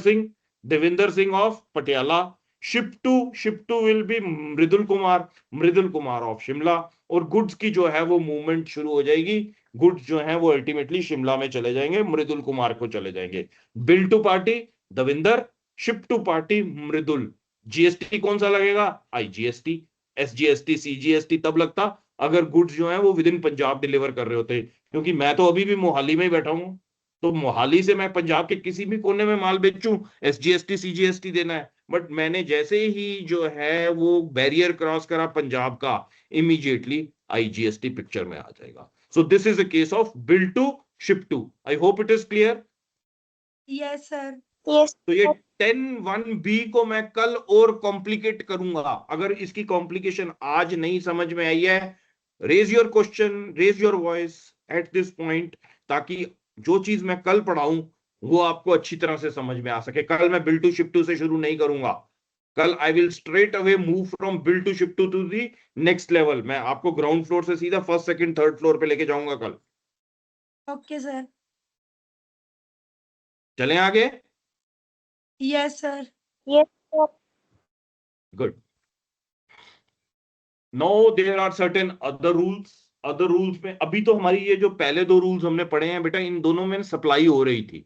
Singh of Patiala. Ship to will be Mridul Kumar of Shimla. और गुड्स की जो है वो मूवमेंट शुरू हो जाएगी. गुड्स जो है वो अल्टीमेटली शिमला में चले जाएंगे, मृदुल कुमार को चले जाएंगे. Bill to party Davinder, ship to party Mridul. GST कौन सा लगेगा? IGST, SGST, CGST तब लगता अगर गुड्स जो है वो विद इन पंजाब डिलीवर कर रहे होते. क्योंकि मैं तो अभी भी मोहाली में ही बैठा हूं तो मोहाली से मैं पंजाब के किसी भी कोने में माल बेचूं SGST CGST देना है. बट मैंने जैसे ही जो है वो बैरियर क्रॉस करा पंजाब का इमीडिएटली IGST पिक्चर में आ जाएगा. So this is a case of bill to ship to. I hope it is clear. Yes sir. तो ये 10(1)B को मैं कल और कॉम्प्लिकेट करूंगा. अगर इसकी कॉम्प्लिकेशन आज नहीं समझ में आई है raise your question, raise your voice at this point ताकि जो चीज मैं कल पढ़ाऊं वो आपको अच्छी तरह से समझ में आ सके. कल मैं बिल टू शिप टू से शुरू नहीं करूंगा. कल I will straight away move from bill to ship to the next level. मैं आपको ग्राउंड फ्लोर से सीधा फर्स्ट सेकंड थर्ड फ्लोर पे लेके जाऊंगा कल. Okay sir. चलें आगे. Yes sir. Good. Now there are certain other rules. Other rules में अभी तो हमारी ये जो पहले दो रूल्स हमने पढ़े हैं बेटा इन दोनों में सप्लाई हो रही थी.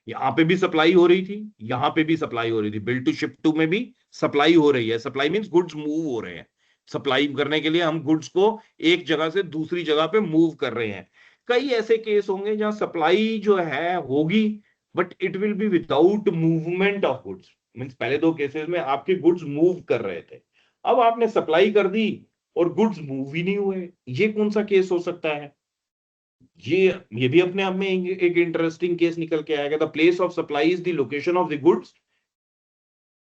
यहाँ पे भी सप्लाई हो रही थी, यहाँ पे भी सप्लाई हो रही थी. बिल टू शिप टू में भी सप्लाई हो रही है. सप्लाई मीन्स गुड्स मूव हो रहे हैं. सप्लाई करने के लिए हम गुड्स को एक जगह से दूसरी जगह पे मूव कर रहे हैं. कई ऐसे केस होंगे जहां सप्लाई जो है होगी but it will be without movement of goods. Means पहले दो केसेस में आपके गुड्स मूव कर रहे थे, अब आपने सप्लाई कर दी और गुड्स मूव ही नहीं हुए. ये कौन सा केस हो सकता है? ये भी अपने आप में एक इंटरेस्टिंग केस निकल के आएगा. The place of supply is the location of the goods.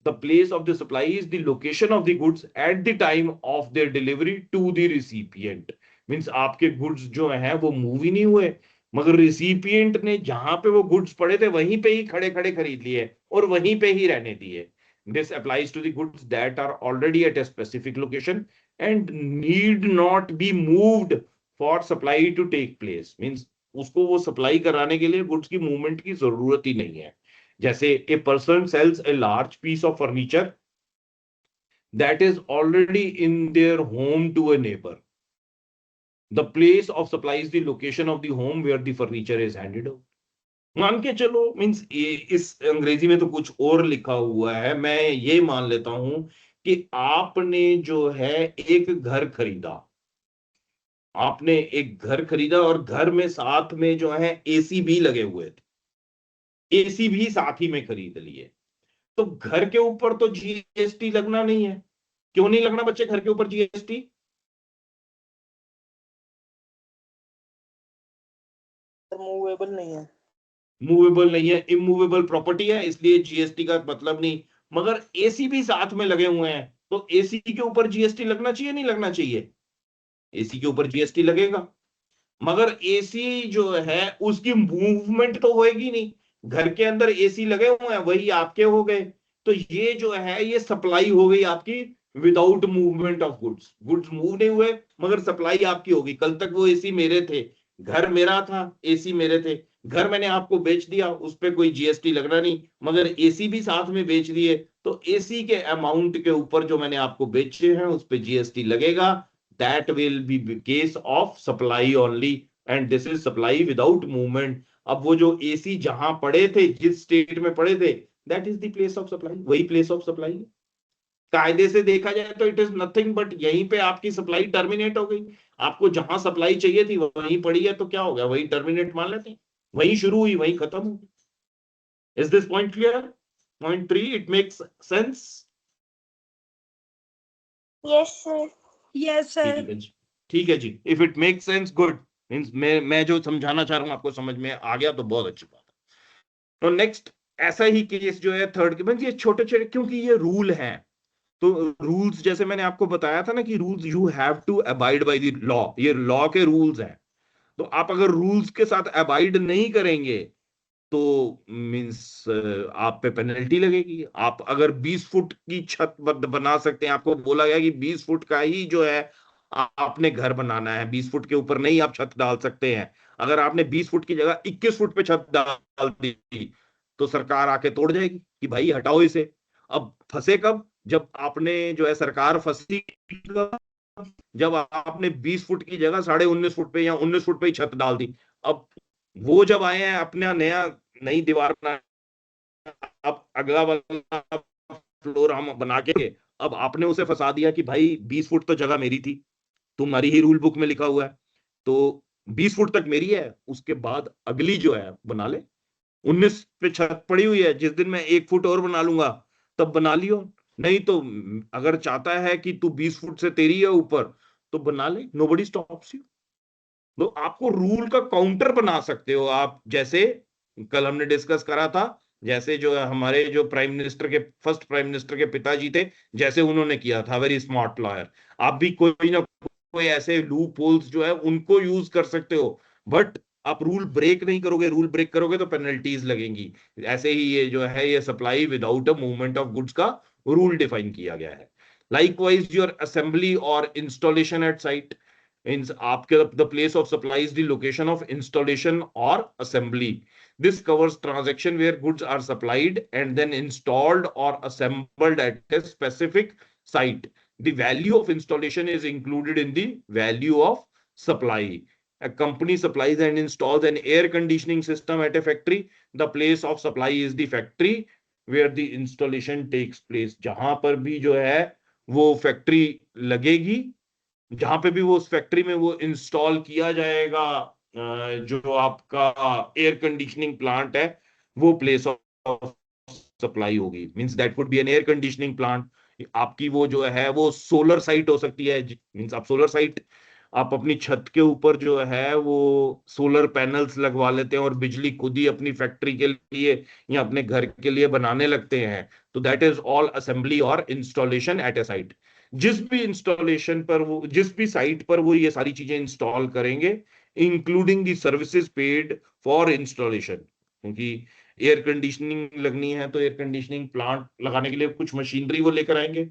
The place of the supply is the location of the goods at the time of their delivery to the recipient. Means आपके goods जो है वो move ही नहीं हुए मगर recipient ने जहां पे वो गुड्स पड़े थे वहीं पे ही खड़े खड़े खरीद लिए और वहीं पे ही रहने दिए. This applies to the goods that are already at a specific location and need not be moved for supply to take place. Means उसको वो सप्लाई कराने के लिए गुड्स की मूवमेंट की जरूरत ही नहीं है. जैसे a person sells a large piece of furniture that is already in their home to a neighbor. The place of supply is the location of the home where the furniture is handed out. मान के चलो means इस अंग्रेजी में तो कुछ और लिखा हुआ है. मैं ये मान लेता हूं कि आपने जो है एक घर खरीदा. आपने एक घर खरीदा और घर में साथ में जो है AC भी लगे हुए थे. AC भी साथ ही में खरीद लिए. तो घर के ऊपर तो GST लगना नहीं है. क्यों नहीं लगना बच्चे घर के ऊपर GST? मूवेबल नहीं है. मूवेबल नहीं है, इमूवेबल प्रॉपर्टी है, इसलिए जीएसटी का मतलब नहीं। मगर एसी भी साथ में लगे हुए हैं, तो एसी के ऊपर जीएसटी लगना चाहिए नहीं लगना चाहिए? एसी के ऊपर जीएसटी लगेगा, मगर एसी जो है उसकी मूवमेंट तो होएगी नहीं। घर के अंदर एसी लगे हुए हैं, वही आपके हो गए, तो ये जो है ये सप्लाई हो गई आपकी without movement of goods. Goods move नहीं हुए मगर सप्लाई आपकी होगी। कल तक वो एसी मेरे थे, घर मेरा था, एसी मेरे थे, घर मैंने आपको बेच दिया, उस पर कोई जीएसटी लगना नहीं, मगर एसी भी साथ में बेच दिए, तो एसी के अमाउंट के ऊपर जो मैंने आपको बेचे हैं उस पर जीएसटी लगेगा। that will be case of supply only and this is supply without movement। अब वो जो एसी जहां पड़े थे, जिस स्टेट में पड़े थे, that is the place of supply, वही place of supply है। कायदे से देखा जाए तो इट इज नथिंग बट यहीं पे आपकी सप्लाई टर्मिनेट हो गई। आपको जहां सप्लाई चाहिए थी वहीं पड़ी है, तो क्या हो गया, वही टर्मिनेट मान लेते हैं, वहीं शुरू हुई वहीं खत्म हुई। Is this point clear? Point 3 it makes sense? Yes, sir. Yes, sir. ठीक है जी, if it make sense good, means मैं जो समझाना चाह रहा हूं आपको समझ में आ गया तो बहुत अच्छी बात है। तो नेक्स्ट ऐसा ही केस जो है थर्ड के, मींस ये छोटे छोटे क्योंकि ये रूल है, तो रूल्स जैसे मैंने आपको बताया था ना कि rules you have to abide by the law, ये लॉ के रूल्स हैं। तो आप अगर रूल्स के साथ अबाइड नहीं करेंगे तो मींस आप पे पेनल्टी लगेगी। आप अगर 20 फुट की छत बना सकते हैं, आपको बोला गया कि 20 फुट का ही जो है आपने घर बनाना है, 20 फुट के ऊपर नहीं आप छत डाल सकते हैं। अगर आपने 20 फुट की जगह 21 फुट पे छत डाल दी तो सरकार आके तोड़ जाएगी कि भाई हटाओ इसे। अब फंसे कब? जब आपने जो है सरकार फंसी जब आपने 20 फुट की जगह 19.5 फुट पे या 19 फुट पे ही छत डाल दी। अब वो जब आए हैं अपना नई दीवार बना, अब अगला वाला फ्लोर हम बना के, अब आपने उसे फंसा दिया कि भाई 20 फुट तो जगह मेरी थी, तुम्हारी ही रूल बुक में लिखा हुआ है, तो 20 फुट तक मेरी है, उसके बाद अगली जो है बना ले। 19 पे छत पड़ी हुई है, जिस दिन मैं 1 फुट और बना लूंगा तब बना लियो, नहीं तो अगर चाहता है कि तू 20 फुट से तेरी है ऊपर तो बना ले, नोबडी स्टॉप्स यू। तो आपको रूल का काउंटर बना सकते हो आप, जैसे कल हमने डिस्कस करा था, जैसे जो हमारे जो प्राइम मिनिस्टर के फर्स्ट प्राइम मिनिस्टर के पिताजी थे, जैसे उन्होंने किया था, वेरी स्मार्ट लॉयर। आप भी कोई ना कोई ऐसे लूप होल्स जो है उनको यूज कर सकते हो, बट आप रूल ब्रेक नहीं करोगे। रूल ब्रेक करोगे तो पेनल्टीज लगेंगी। ऐसे ही ये जो है ये supply without a movement of goods का रूल डिफाइन किया गया है। लाइकवाइज योर असेंबली और इंस्टॉलेशन एट साइट, means आपके the place of supply is the location of installation or assembly. This covers transaction where goods are supplied and then installed or assembled at a specific site. The value of installation is included in the value of supply. A company supplies and installs an air conditioning system at a factory. The place of supply is the factory where the installation takes place. जहां पर भी जो है वो factory लगेगी, जहां पे भी वो उस फैक्ट्री में वो इंस्टॉल किया जाएगा जो आपका एयर कंडीशनिंग प्लांट है, वो प्लेस ऑफ सप्लाई होगी। Means that could be an air conditioning plant. आपकी वो जो है वो सोलर साइट हो सकती है, मींस आप सोलर साइट आप अपनी छत के ऊपर जो है वो सोलर पैनल्स लगवा लेते हैं और बिजली खुद ही अपनी फैक्ट्री के लिए या अपने घर के लिए बनाने लगते हैं, तो दैट इज ऑल असेंबली और इंस्टॉलेशन एट ए साइट। जिस भी इंस्टॉलेशन पर वो, जिस भी साइट पर वो ये सारी चीजें इंस्टॉल करेंगे, including the services paid for installation, क्योंकि एयर कंडीशनिंग लगनी है तो एयर कंडीशनिंग प्लांट लगाने के लिए कुछ मशीनरी वो लेकर आएंगे।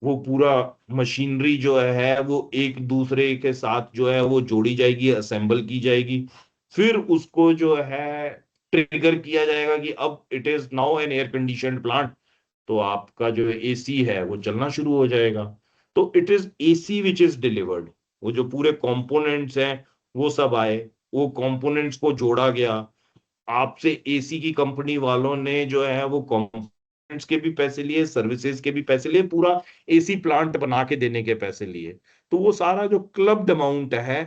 वो पूरा मशीनरी जो है वो एक दूसरे के साथ जो है वो जोड़ी जाएगी, असेंबल की जाएगी, फिर उसको जो है ट्रिगर किया जाएगा कि अब it is now an air conditioned plant, तो आपका जो एसी है वो चलना शुरू हो जाएगा। तो it is AC which is delivered. वो जो पूरे कंपोनेंट्स हैं वो सब आए, वो कंपोनेंट्स को जोड़ा गया, आपसे एसी की कंपनी वालों ने जो है वो कंपोनेंट्स के भी पैसे लिए, सर्विसेज के भी पैसे लिए, पूरा एसी प्लांट बना के देने के पैसे लिए। तो वो सारा जो क्लब्ड अमाउंट है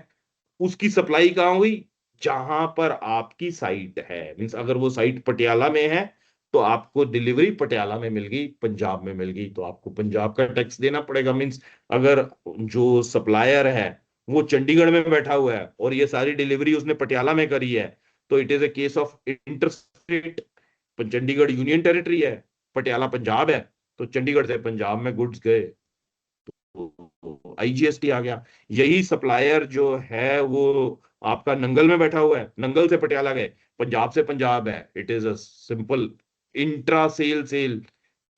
उसकी सप्लाई कहाँ हुई? जहां पर आपकी साइट है। मींस अगर वो साइट पटियाला में है तो आपको डिलीवरी पटियाला में मिल गई, पंजाब में मिल गई तो आपको पंजाब का टैक्स देना पड़ेगा। मींस अगर जो सप्लायर है वो चंडीगढ़ में बैठा हुआ है और ये सारी डिलीवरी उसने पटियाला में करी है तो it is a case of interstate. Chandigarh union territory है, पटियाला पंजाब है, तो चंडीगढ़ से पंजाब में गुड्स गए तो आईजीएसटी आ गया। यही सप्लायर जो है वो आपका नंगल में बैठा हुआ है, नंगल से पटियाला गए, पंजाब से पंजाब है, it is a simple intra sale sale.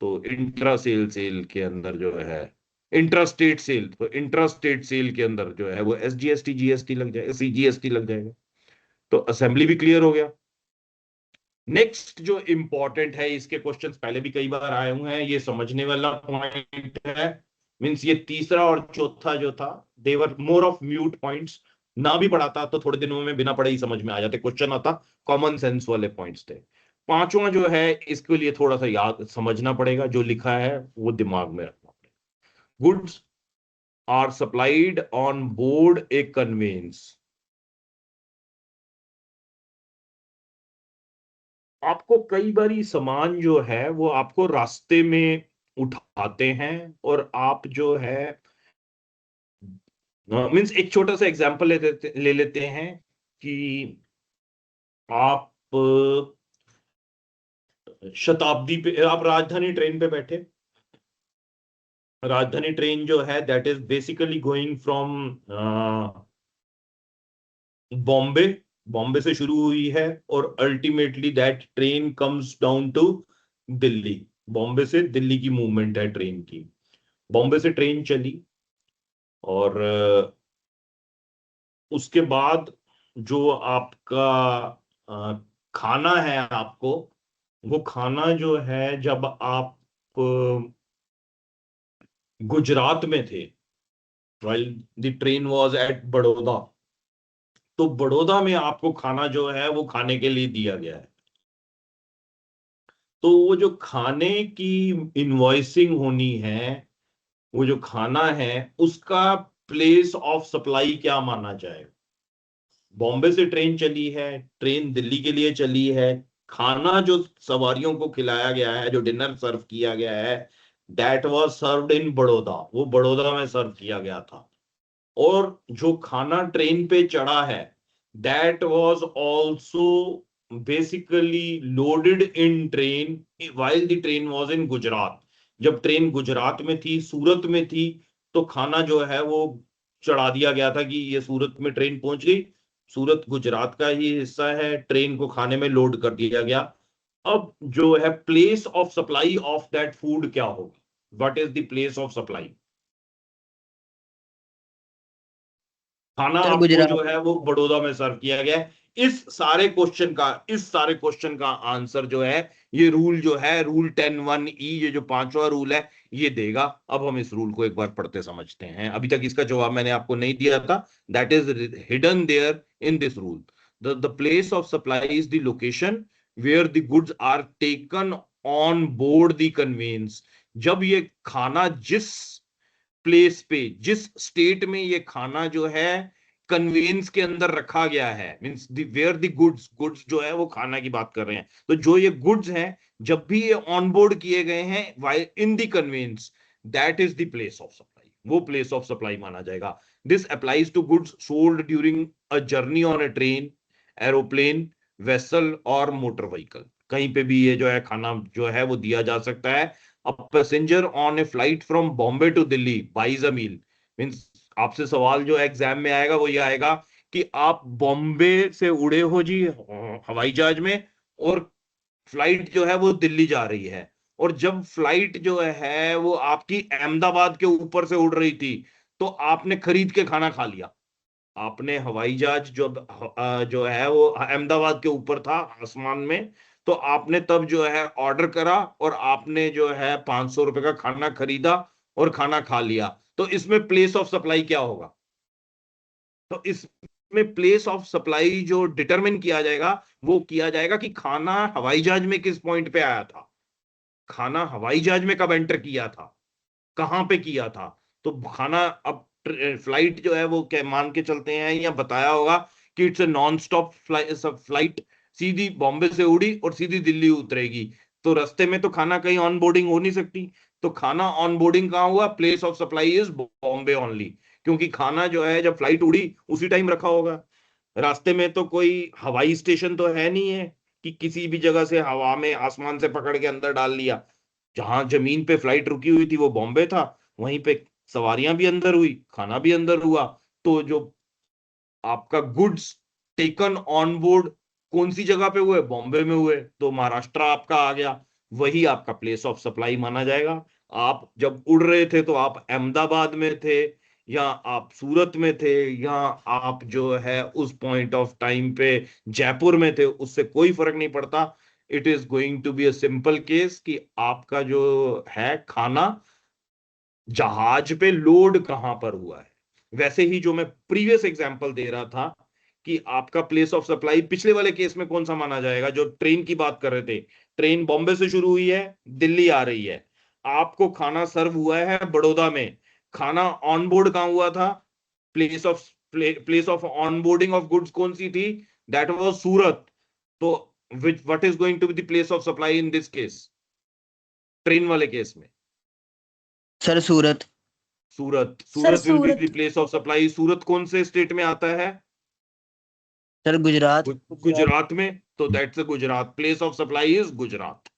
तो इंट्रा सेल के अंदर जो है इंट्रा स्टेट सेल, तो इंट्रा स्टेट सेल के अंदर जो है वो एसजीएसटी जीएसटी लग जाएगा, सीजीएसटी लग जाएगा। तो असेंबली भी क्लियर हो गया। नेक्स्ट जो इंपॉर्टेंट है, इसके क्वेश्चंस पहले भी कई बार आए हुए हैं, ये समझने वाला पॉइंट है। मींस ये तीसरा और चौथा जो था देवर मोर ऑफ म्यूट पॉइंट्स। ना भी पढ़ाता तो थोड़े दिनों में बिना पढ़े ही समझ में आ जाते, क्वेश्चन आता, कॉमन सेंस वाले पॉइंट्स थे। पांचवा जो है इसके लिए थोड़ा सा याद समझना पड़ेगा, जो लिखा है वो दिमाग में रखना पड़ेगा। Goods are supplied on board a conveyance. आपको कई बारी सामान जो है वो आपको रास्ते में उठाते हैं और आप जो है मीन्स एक छोटा सा एग्जांपल ले लेते हैं कि आप शताब्दी पे, आप राजधानी ट्रेन पे बैठे। राजधानी ट्रेन जो है that is basically going from Bombay, Bombay से शुरू हुई है और ultimately that train comes down to Delhi. Bombay से दिल्ली की मूवमेंट है ट्रेन की। बॉम्बे से ट्रेन चली और उसके बाद जो आपका खाना है, आपको वो खाना जो है, जब आप गुजरात में थे, while the train was at Baroda, तो बड़ौदा में आपको खाना जो है वो खाने के लिए दिया गया है। तो वो जो खाने की इनवॉइसिंग होनी है, वो जो खाना है उसका प्लेस ऑफ सप्लाई क्या माना जाए। बॉम्बे से ट्रेन चली है, ट्रेन दिल्ली के लिए चली है, खाना जो सवारियों को खिलाया गया है, जो डिनर सर्व किया गया है, that was served in Baroda, वो बड़ौदा में सर्व किया गया था। और जो खाना ट्रेन पे चढ़ा है that was also basically loaded in train while the train was in Gujarat. जब ट्रेन गुजरात में थी, सूरत में थी, तो खाना जो है वो चढ़ा दिया गया था कि ये सूरत में ट्रेन पहुंच गई, सूरत गुजरात का ही हिस्सा है, ट्रेन को खाने में लोड कर दिया गया। अब जो है place of supply of that food क्या होगा, what is the place of supply. खाना सर आपको गुजरात। जो है वो बड़ौदा में सर्व किया गया है। इस सारे क्वेश्चन का आंसर जो है, ये रूल जो है रूल 10(1)E, ये जो पांचवा रूल है ये देगा। अब हम इस रूल को एक बार पढ़ते समझते हैं, अभी तक इसका जवाब मैंने आपको नहीं दिया था। That is hidden there in this rule. The place of supply is the location where the goods are taken on board the conveyance. जब ये खाना जिस प्लेस पे, जिस स्टेट में ये खाना जो है कन्वेंस के अंदर रखा गया है, मींस वेयर द गुड्स जो है वो खाना की बात कर रहे हैं, तो जो ये गुड्स हैं जब भी ये ऑन बोर्ड किए गए हैं in the conveyance, that is the place of supply, वो प्लेस ऑफ सप्लाई माना जाएगा। This applies to goods sold during a journey on a train, aeroplane, vessel और मोटर व्हीकल। कहीं पे भी ये जो है खाना जो है वो दिया जा सकता है। A passenger on a flight from Bombay to Delhi buys a meal, means आपसे सवाल जो एग्जाम में आएगा वो ये आएगा कि आप बॉम्बे से उड़े हो जी हवाई जहाज में, और फ्लाइट जो है वो दिल्ली जा रही है, और जब फ्लाइट जो है वो आपकी अहमदाबाद के ऊपर से उड़ रही थी, तो आपने खरीद के खाना खा लिया। आपने हवाई जहाज जो है वो अहमदाबाद के ऊपर था आसमान में, तो आपने तब जो है ऑर्डर करा और आपने जो है 500 रुपए का खाना खरीदा और खाना खा लिया। तो इसमें प्लेस ऑफ सप्लाई क्या होगा, तो इसमें प्लेस ऑफ सप्लाई जो डिटरमिन किया जाएगा वो किया जाएगा कि खाना हवाई जहाज में किस पॉइंट पे आया था, खाना हवाई जहाज में कब एंटर किया था, कहां पे किया था। तो खाना अब फ्लाइट जो है वो क्या मान के चलते हैं या बताया होगा कि it's a non stop flight, सीधी बॉम्बे से उड़ी और सीधी दिल्ली उतरेगी, तो रास्ते में तो खाना कहीं ऑन बोर्डिंग हो नहीं सकती। तो खाना ऑन बोर्डिंग कहां हुआ, place of supply is Bombay only, क्योंकि खाना जो है जब फ्लाइट उड़ी उसी टाइम रखा होगा। रास्ते में तो कोई हवाई स्टेशन तो है नहीं है कि किसी भी जगह से हवा में आसमान से पकड़ के अंदर डाल लिया। जहां जमीन पे फ्लाइट रुकी हुई थी वो बॉम्बे था, वहीं पे सवारियां भी अंदर हुई, खाना भी अंदर हुआ। तो जो आपका गुड्स टेकन ऑन बोर्ड कौन सी जगह पे हुए, बॉम्बे में हुए, तो महाराष्ट्र आपका आ गया, वही आपका प्लेस ऑफ सप्लाई माना जाएगा। आप जब उड़ रहे थे तो आप अहमदाबाद में थे, या आप सूरत में थे, या आप जो है उस पॉइंट ऑफ टाइम पे जयपुर में थे, उससे कोई फर्क नहीं पड़ता। It is going to be a simple case कि आपका जो है खाना जहाज पे लोड कहां पर हुआ है। वैसे ही जो मैं प्रीवियस एग्जांपल दे रहा था कि आपका प्लेस ऑफ सप्लाई पिछले वाले केस में कौन सा माना जाएगा, जो ट्रेन की बात कर रहे थे, ट्रेन बॉम्बे से शुरू हुई है, दिल्ली आ रही है, आपको खाना सर्व हुआ है बड़ौदा में, खाना ऑन बोर्ड कहां हुआ था, place of place of on boarding of goods कौन सी थी, दैट वाज सूरत। तो which what is going to be the place of supply in this case, train वाले केस में? Sir Surat. Surat, sir Surat will be the Surat. Place of supply. Surat कौन से state में आता है? सर गुजरात। गुजरात में, तो that's Gujarat, place of supply is Gujarat.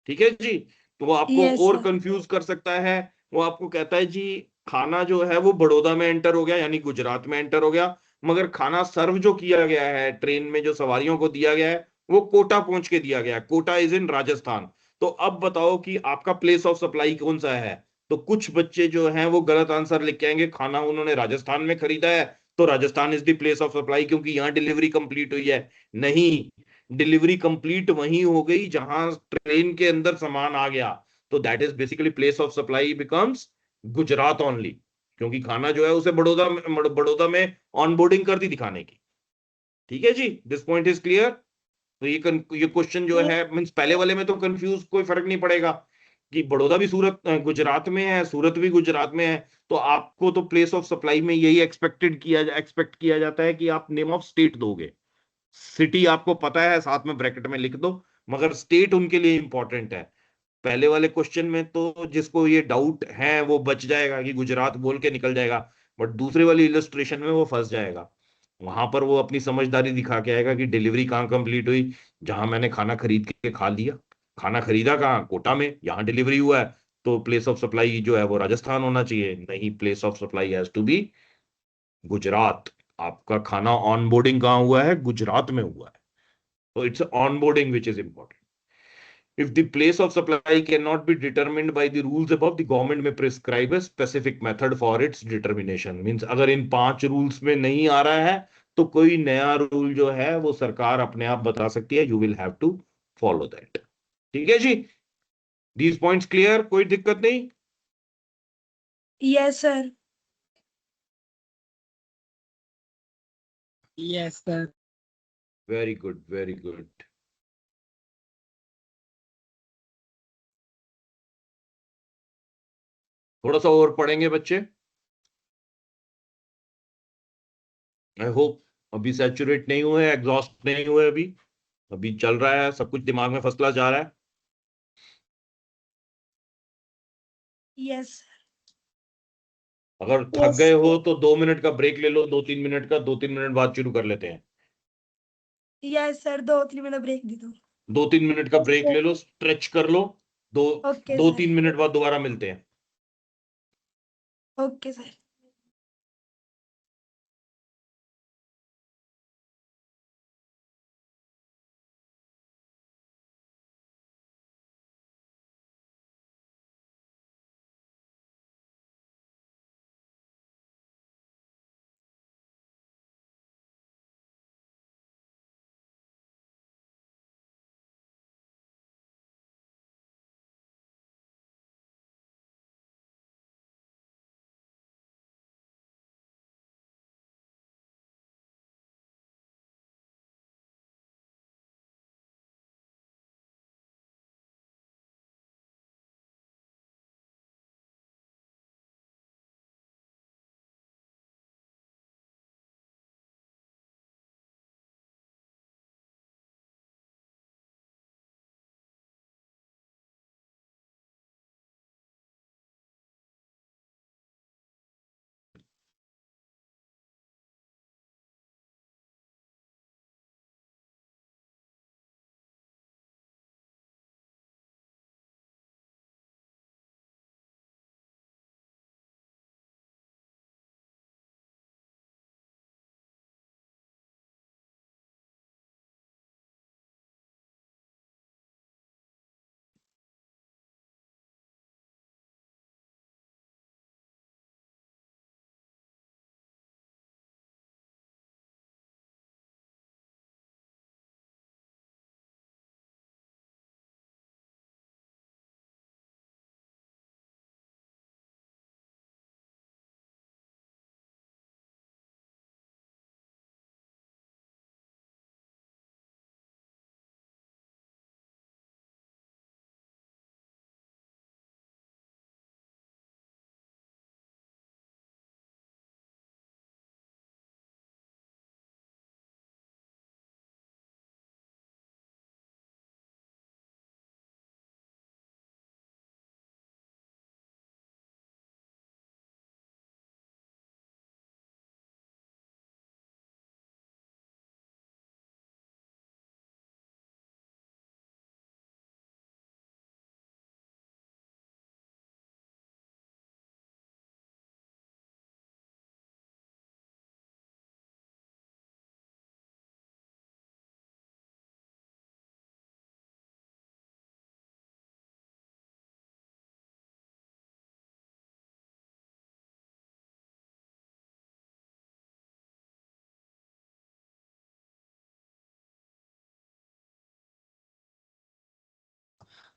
ठीक है जी। तो वो आपको यस और सर। कंफ्यूज कर सकता है। वो आपको कहता है जी खाना जो है वो बड़ौदा में एंटर हो गया, यानी गुजरात में एंटर हो गया, मगर खाना सर्व जो किया गया है ट्रेन में, जो सवारियों को दिया गया है, वो कोटा पहुंच के दिया गया है, कोटा इज इन राजस्थान। तो अब बताओ कि आपका प्लेस ऑफ सप्लाई कौन सा है? तो कुछ बच्चे जो हैं वो गलत आंसर लिख के आएंगे, खाना उन्होंने राजस्थान में खरीदा है तो Rajasthan is the place of supply क्योंकि यहाँ डिलीवरी कंप्लीट हुई है। नहीं, डिलीवरी कंप्लीट वहीं हो गई जहां ट्रेन के अंदर सामान आ गया। तो that is basically place of supply becomes Gujarat only, क्योंकि खाना जो है उसे बड़ौदा में ऑनबोर्डिंग कर दी दिखाने की। ठीक है जी, दिस पॉइंट इज क्लियर। तो ये क्वेश्चन जो है मींस पहले वाले में तो कंफ्यूज कोई फर्क नहीं पड़ेगा कि बड़ौदा भी गुजरात में है, सूरत भी गुजरात में है। तो आपको तो प्लेस ऑफ सप्लाई में यही एक्सपेक्ट किया जाता है कि आप नेम ऑफ स्टेट दोगे। सिटी आपको पता है, साथ में ब्रैकेट में लिख दो, मगर स्टेट उनके लिए इंपॉर्टेंट है। पहले वाले क्वेश्चन में तो जिसको ये डाउट है वो बच जाएगा कि गुजरात बोल के निकल जाएगा, बट दूसरे वाली इलस्ट्रेशन में वो फंस जाएगा। वहां पर वो अपनी समझदारी दिखा के आएगा कि डिलीवरी कहाँ कंप्लीट हुई, जहां मैंने खाना खरीद के खा लिया। खाना खरीदा कहाँ, कोटा में, यहाँ डिलीवरी हुआ है, तो प्लेस ऑफ सप्लाई जो है वो राजस्थान होना चाहिए। नहीं, place of supply has to be Gujarat. आपका खाना ऑन बोर्डिंग कहाँ हुआ है, गुजरात में हुआ है। So it's onboarding which is important. If the place of supply cannot be determined by the rules above, the government may prescribe a specific method for its determination. Means अगर इन 5 rules में नहीं आ रहा है तो कोई नया रूल जो है वो सरकार अपने आप बता सकती है, you will have to follow that. ठीक है जी, दीज पॉइंट्स क्लियर, कोई दिक्कत नहीं? Yes sir. Yes sir. Very good, very good. थोड़ा सा और पढ़ेंगे बच्चे, आई होप। अभी सैचुरेट नहीं हुए, एग्जॉस्ट नहीं हुए, अभी अभी चल रहा है, सब कुछ दिमाग में फर्स्ट क्लास जा रहा है। यस अगर थक यस गए हो तो 2 मिनट का ब्रेक ले लो, 2-3 मिनट का, 2-3 मिनट बाद शुरू कर लेते हैं। यस सर, 2-3 मिनट ब्रेक दे दो। 2-3 मिनट का ब्रेक ले लो, स्ट्रेच कर लो। दो ओके दो सर। 3 मिनट बाद दोबारा मिलते हैं। Okay sir.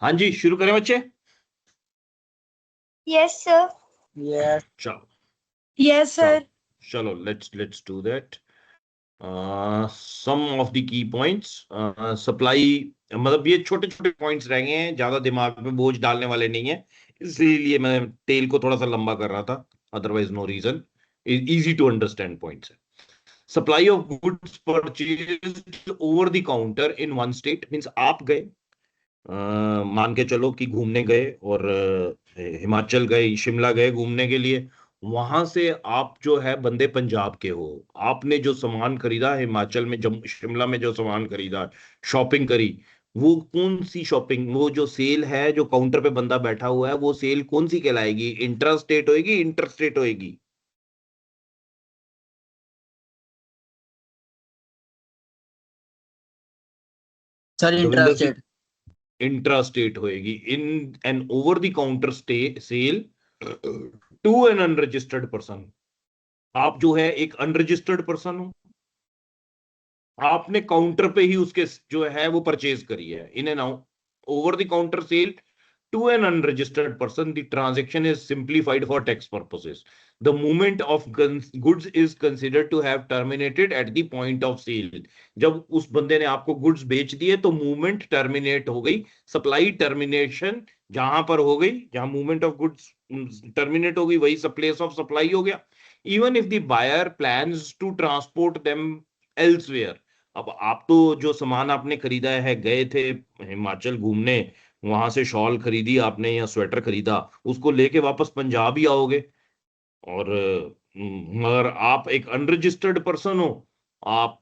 हाँ जी, शुरू करें बच्चे? Yes sir. यस चलो यस सर। चलो let's do that. Some of the key points. Supply, मतलब ये छोटे छोटे पॉइंट्स रहेंगे, ज्यादा दिमाग पे बोझ डालने वाले नहीं है, इसीलिए मैं टेल को थोड़ा सा लंबा कर रहा था, otherwise no reason. Easy to understand points है. Supply of goods purchased over the counter in one state means आप गए, मान के चलो कि घूमने गए और हिमाचल गए, शिमला गए घूमने के लिए. वहां से आप जो है बंदे पंजाब के हो, आपने जो सामान खरीदा हिमाचल में, जम्मू शिमला में जो सामान खरीदा, शॉपिंग करी, वो कौन सी शॉपिंग, वो जो सेल है जो काउंटर पे बंदा बैठा हुआ है, वो सेल कौन सी कहलाएगी? इंट्रा स्टेट होएगी, इंटर स्टेट होएगी? Sir Ravinder Singh, interested. Intra state होएगी. In an over the counter sale to an unregistered person. आप जो है एक अनरजिस्टर्ड पर्सन हो, आपने काउंटर पे ही उसके जो है वो परचेज करी है. इन an over the counter cell to an unregistered person, the transaction is simplified for tax purposes. The movement of goods is considered to have terminated at the point of sale. जब उस बंदे ने आपको goods बेच दिए तो movement terminate हो गई. सप्लाई टर्मिनेशन जहां पर हो गई, जहां मूवमेंट ऑफ गुड्स टर्मिनेट हो गई, वही प्लेस ऑफ सप्लाई हो गया. Even if the buyer plans to transport them elsewhere. अब आप तो जो सामान आपने खरीदा है, गए थे हिमाचल घूमने, वहां से शॉल खरीदी आपने या स्वेटर खरीदा, उसको लेके वापस पंजाब ही आओगे. और मगर आप एक अनरजिस्टर्ड पर्सन हो, आप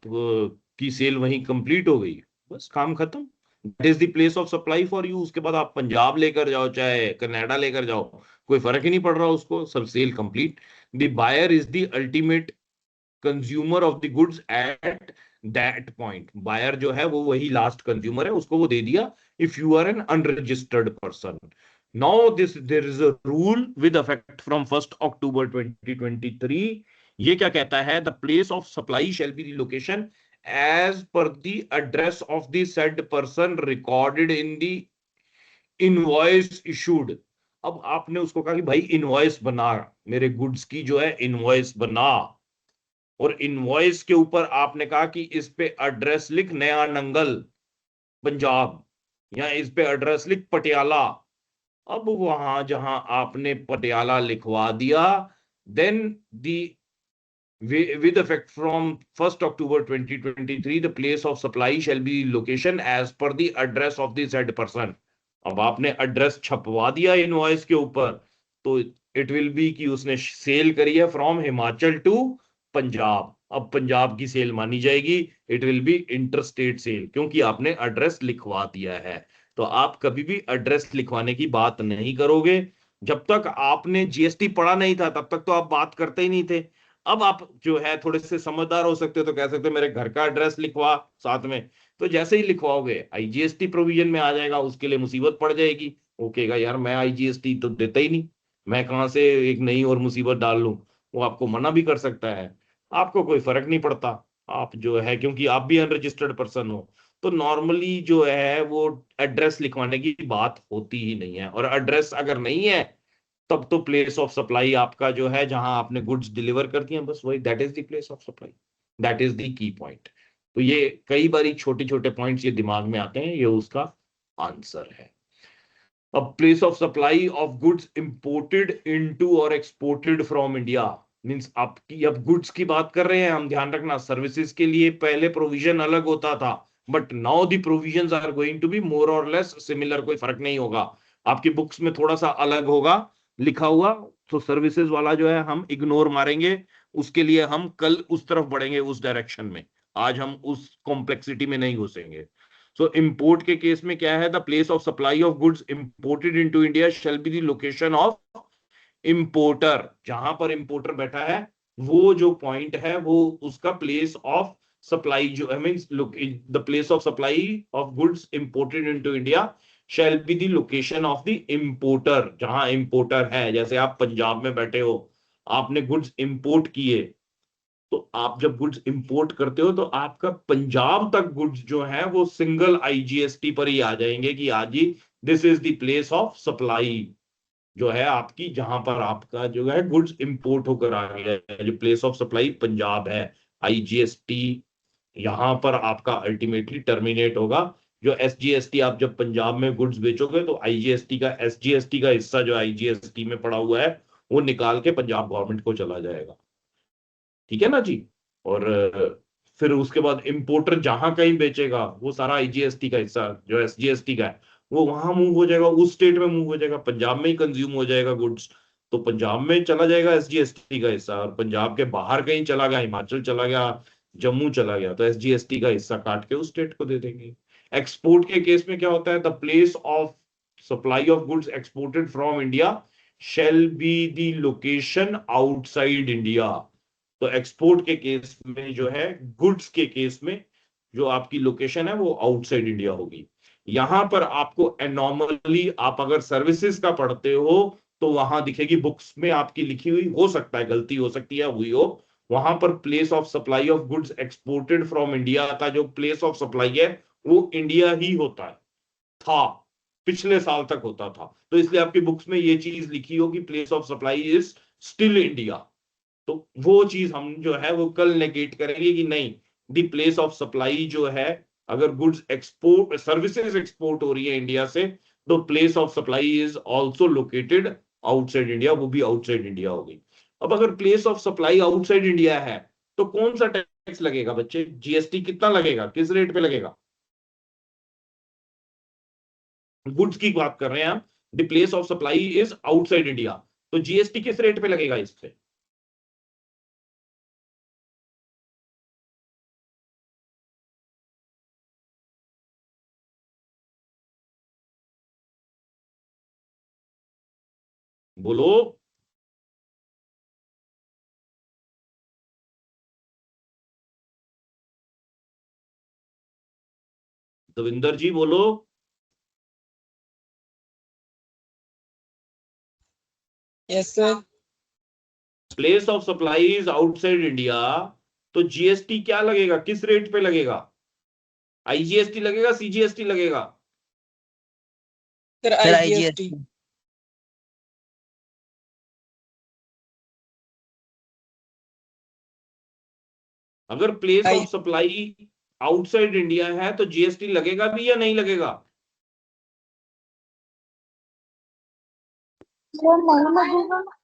की सेल वहीं कंप्लीट हो गई, बस काम खत्म. That is the place of supply for you. उसके बाद आप पंजाब लेकर जाओ चाहे कनाडा लेकर जाओ, कोई फर्क ही नहीं पड़ रहा उसको, सब sale complete. The buyer is the ultimate consumer of the goods at that point. Buyer जो है वो वही लास्ट कंज्यूमर है, उसको वो दे दिया. If you are an unregistered person. Now this there is a rule with effect from 1 October 2023. ये क्या कहता है? The place of supply shall be the location as per the address of the said person recorded in the invoice issued. अब आपने उसको कहा कि भाई इनवॉइस बना, मेरे गुड्स की जो है इनवॉइस बना, और इनवॉइस के ऊपर आपने कहा कि इस पे एड्रेस लिख नया नंगल पंजाब, या इस पे एड्रेस लिख पटियाला. अब वहां जहां आपने पटियाला लिखवा दिया, then the with effect from 1st October 2023 the place of supply shall be location as per the address of the said person. अब आपने एड्रेस छपवा दिया इनवॉइस के ऊपर, तो इट विल बी कि उसने सेल करी है फ्रॉम हिमाचल टू पंजाब. अब पंजाब की सेल मानी जाएगी. It will be interstate sale, क्योंकि आपने एड्रेस लिखवा दिया है. तो आप कभी भी एड्रेस लिखवाने की बात नहीं करोगे. जब तक आपने जीएसटी पढ़ा नहीं था तब तक तो आप बात करते ही नहीं थे. अब आप जो है थोड़े से समझदार हो सकते हो, तो कह सकते हो मेरे घर का एड्रेस लिखवा साथ में. तो जैसे ही लिखवाओगे आईजीएसटी प्रोविजन में आ जाएगा, उसके लिए मुसीबत पड़ जाएगी. वो कहेगा यार मैं आईजीएसटी तो देता ही नहीं, मैं कहां से एक नई और मुसीबत डाल लूं. वो आपको मना भी कर सकता है. आपको कोई फर्क नहीं पड़ता, आप जो है क्योंकि आप भी अनरजिस्टर्ड पर्सन हो, तो नॉर्मली जो है वो एड्रेस लिखवाने की बात होती ही नहीं है. और एड्रेस अगर नहीं है तब तो प्लेस ऑफ सप्लाई आपका जो है जहां आपने गुड्स डिलीवर कर दिए, बस वही, that is the place of supply. That is the key point. तो ये कई बारी छोटे छोटे पॉइंट्स ये दिमाग में आते हैं, ये उसका आंसर है. अब place of supply of goods imported into और एक्सपोर्टेड फ्रॉम इंडिया मींस आपकी, अब गुड्स की बात कर रहे हैं हम, ध्यान रखना सर्विसेज के लिए पहले प्रोविजन अलग होता था, but now the provisions are going to be more or less similar. कोई फर्क नहीं होगा, आपकी बुक्स में थोड़ा सा अलग होगा लिखा हुआ, तो सर्विसेज वाला जो है हम इग्नोर मारेंगे. उसके लिए हम कल उस तरफ बढ़ेंगे, उस डायरेक्शन में. आज हम उस कॉम्प्लेक्सिटी में नहीं घुसेंगे. सो इंपोर्ट के केस में क्या है? The place of supply of goods imported into India shall be the location of importer. जहां पर इंपोर्टर बैठा है वो जो पॉइंट है वो उसका प्लेस ऑफ सप्लाई जो है, means the place of supply of goods imported into India shall be the location of the importer. जहां इंपोर्टर है, जैसे आप पंजाब में बैठे हो, आपने गुड्स इंपोर्ट किए, तो आप जब गुड्स इंपोर्ट करते हो तो आपका पंजाब तक गुड्स जो है वो सिंगल आईजीएसटी पर ही आ जाएंगे कि आज ही this is the place of supply, जो है आपकी, जहां पर आपका जो है गुड्स इंपोर्ट होकर आ गया है, जो प्लेस ऑफ सप्लाई पंजाब है, आईजीएसटी यहां पर आपका अल्टीमेटली टर्मिनेट होगा। जो एसजीएसटी आप जब पंजाब में गुड्स बेचोगे तो आईजीएसटी का, एसजीएसटी का हिस्सा जो आईजीएसटी में पड़ा हुआ है वो निकाल के पंजाब गवर्नमेंट को चला जाएगा, ठीक है ना जी। और फिर उसके बाद इंपोर्टर जहां कहीं बेचेगा वो सारा आईजीएसटी का हिस्सा जो एसजीएसटी का है वो वहां मूव हो जाएगा, उस स्टेट में मूव हो जाएगा, पंजाब में ही कंज्यूम हो जाएगा गुड्स, तो पंजाब में चला जाएगा एसजीएसटी का हिस्सा। और पंजाब के बाहर कहीं चला गया, हिमाचल चला गया, जम्मू चला गया, तो एसजीएसटी का हिस्सा काट के उस स्टेट को दे देंगे। एक्सपोर्ट के केस में क्या होता है, the place of supply of goods exported from India shall be the location outside India. तो एक्सपोर्ट के केस में जो है, गुड्स के केस में जो आपकी लोकेशन है वो आउटसाइड इंडिया होगी। यहां पर आपको एनॉर्मली, आप अगर सर्विसेज का पढ़ते हो तो वहां दिखेगी, बुक्स में आपकी लिखी हुई, हो सकता है गलती हो सकती है, हुई हो, वहां पर place of supply of goods exported from India का जो प्लेस ऑफ सप्लाई है वो इंडिया ही होता है, था, पिछले साल तक होता था, तो इसलिए आपकी बुक्स में ये चीज लिखी होगी, place of supply is still India. तो वो चीज हम जो है वो कल नेगेट करेंगे कि नहीं, दी प्लेस ऑफ सप्लाई जो है, अगर गुड्स एक्सपोर्ट, सर्विसेज एक्सपोर्ट हो रही है इंडिया से, तो place of supply is also located outside India, वो भी आउटसाइड इंडिया होगी। अब अगर place of supply outside India है तो कौन सा टैक्स लगेगा बच्चे, जीएसटी कितना लगेगा, किस रेट पे लगेगा? गुड्स की बात कर रहे हैं हम, the place of supply is outside India, तो जीएसटी किस रेट पे लगेगा इस पे? बोलो। दविंदर जी बोलो। Yes sir. Place of supply is outside India, तो जीएसटी क्या लगेगा, किस रेट पे लगेगा? आईजीएसटी लगेगा, सीजीएसटी लगेगा? Sir sir IGST. अगर place of supply outside India है तो जीएसटी लगेगा भी या नहीं लगेगा? नहीं लगेगा।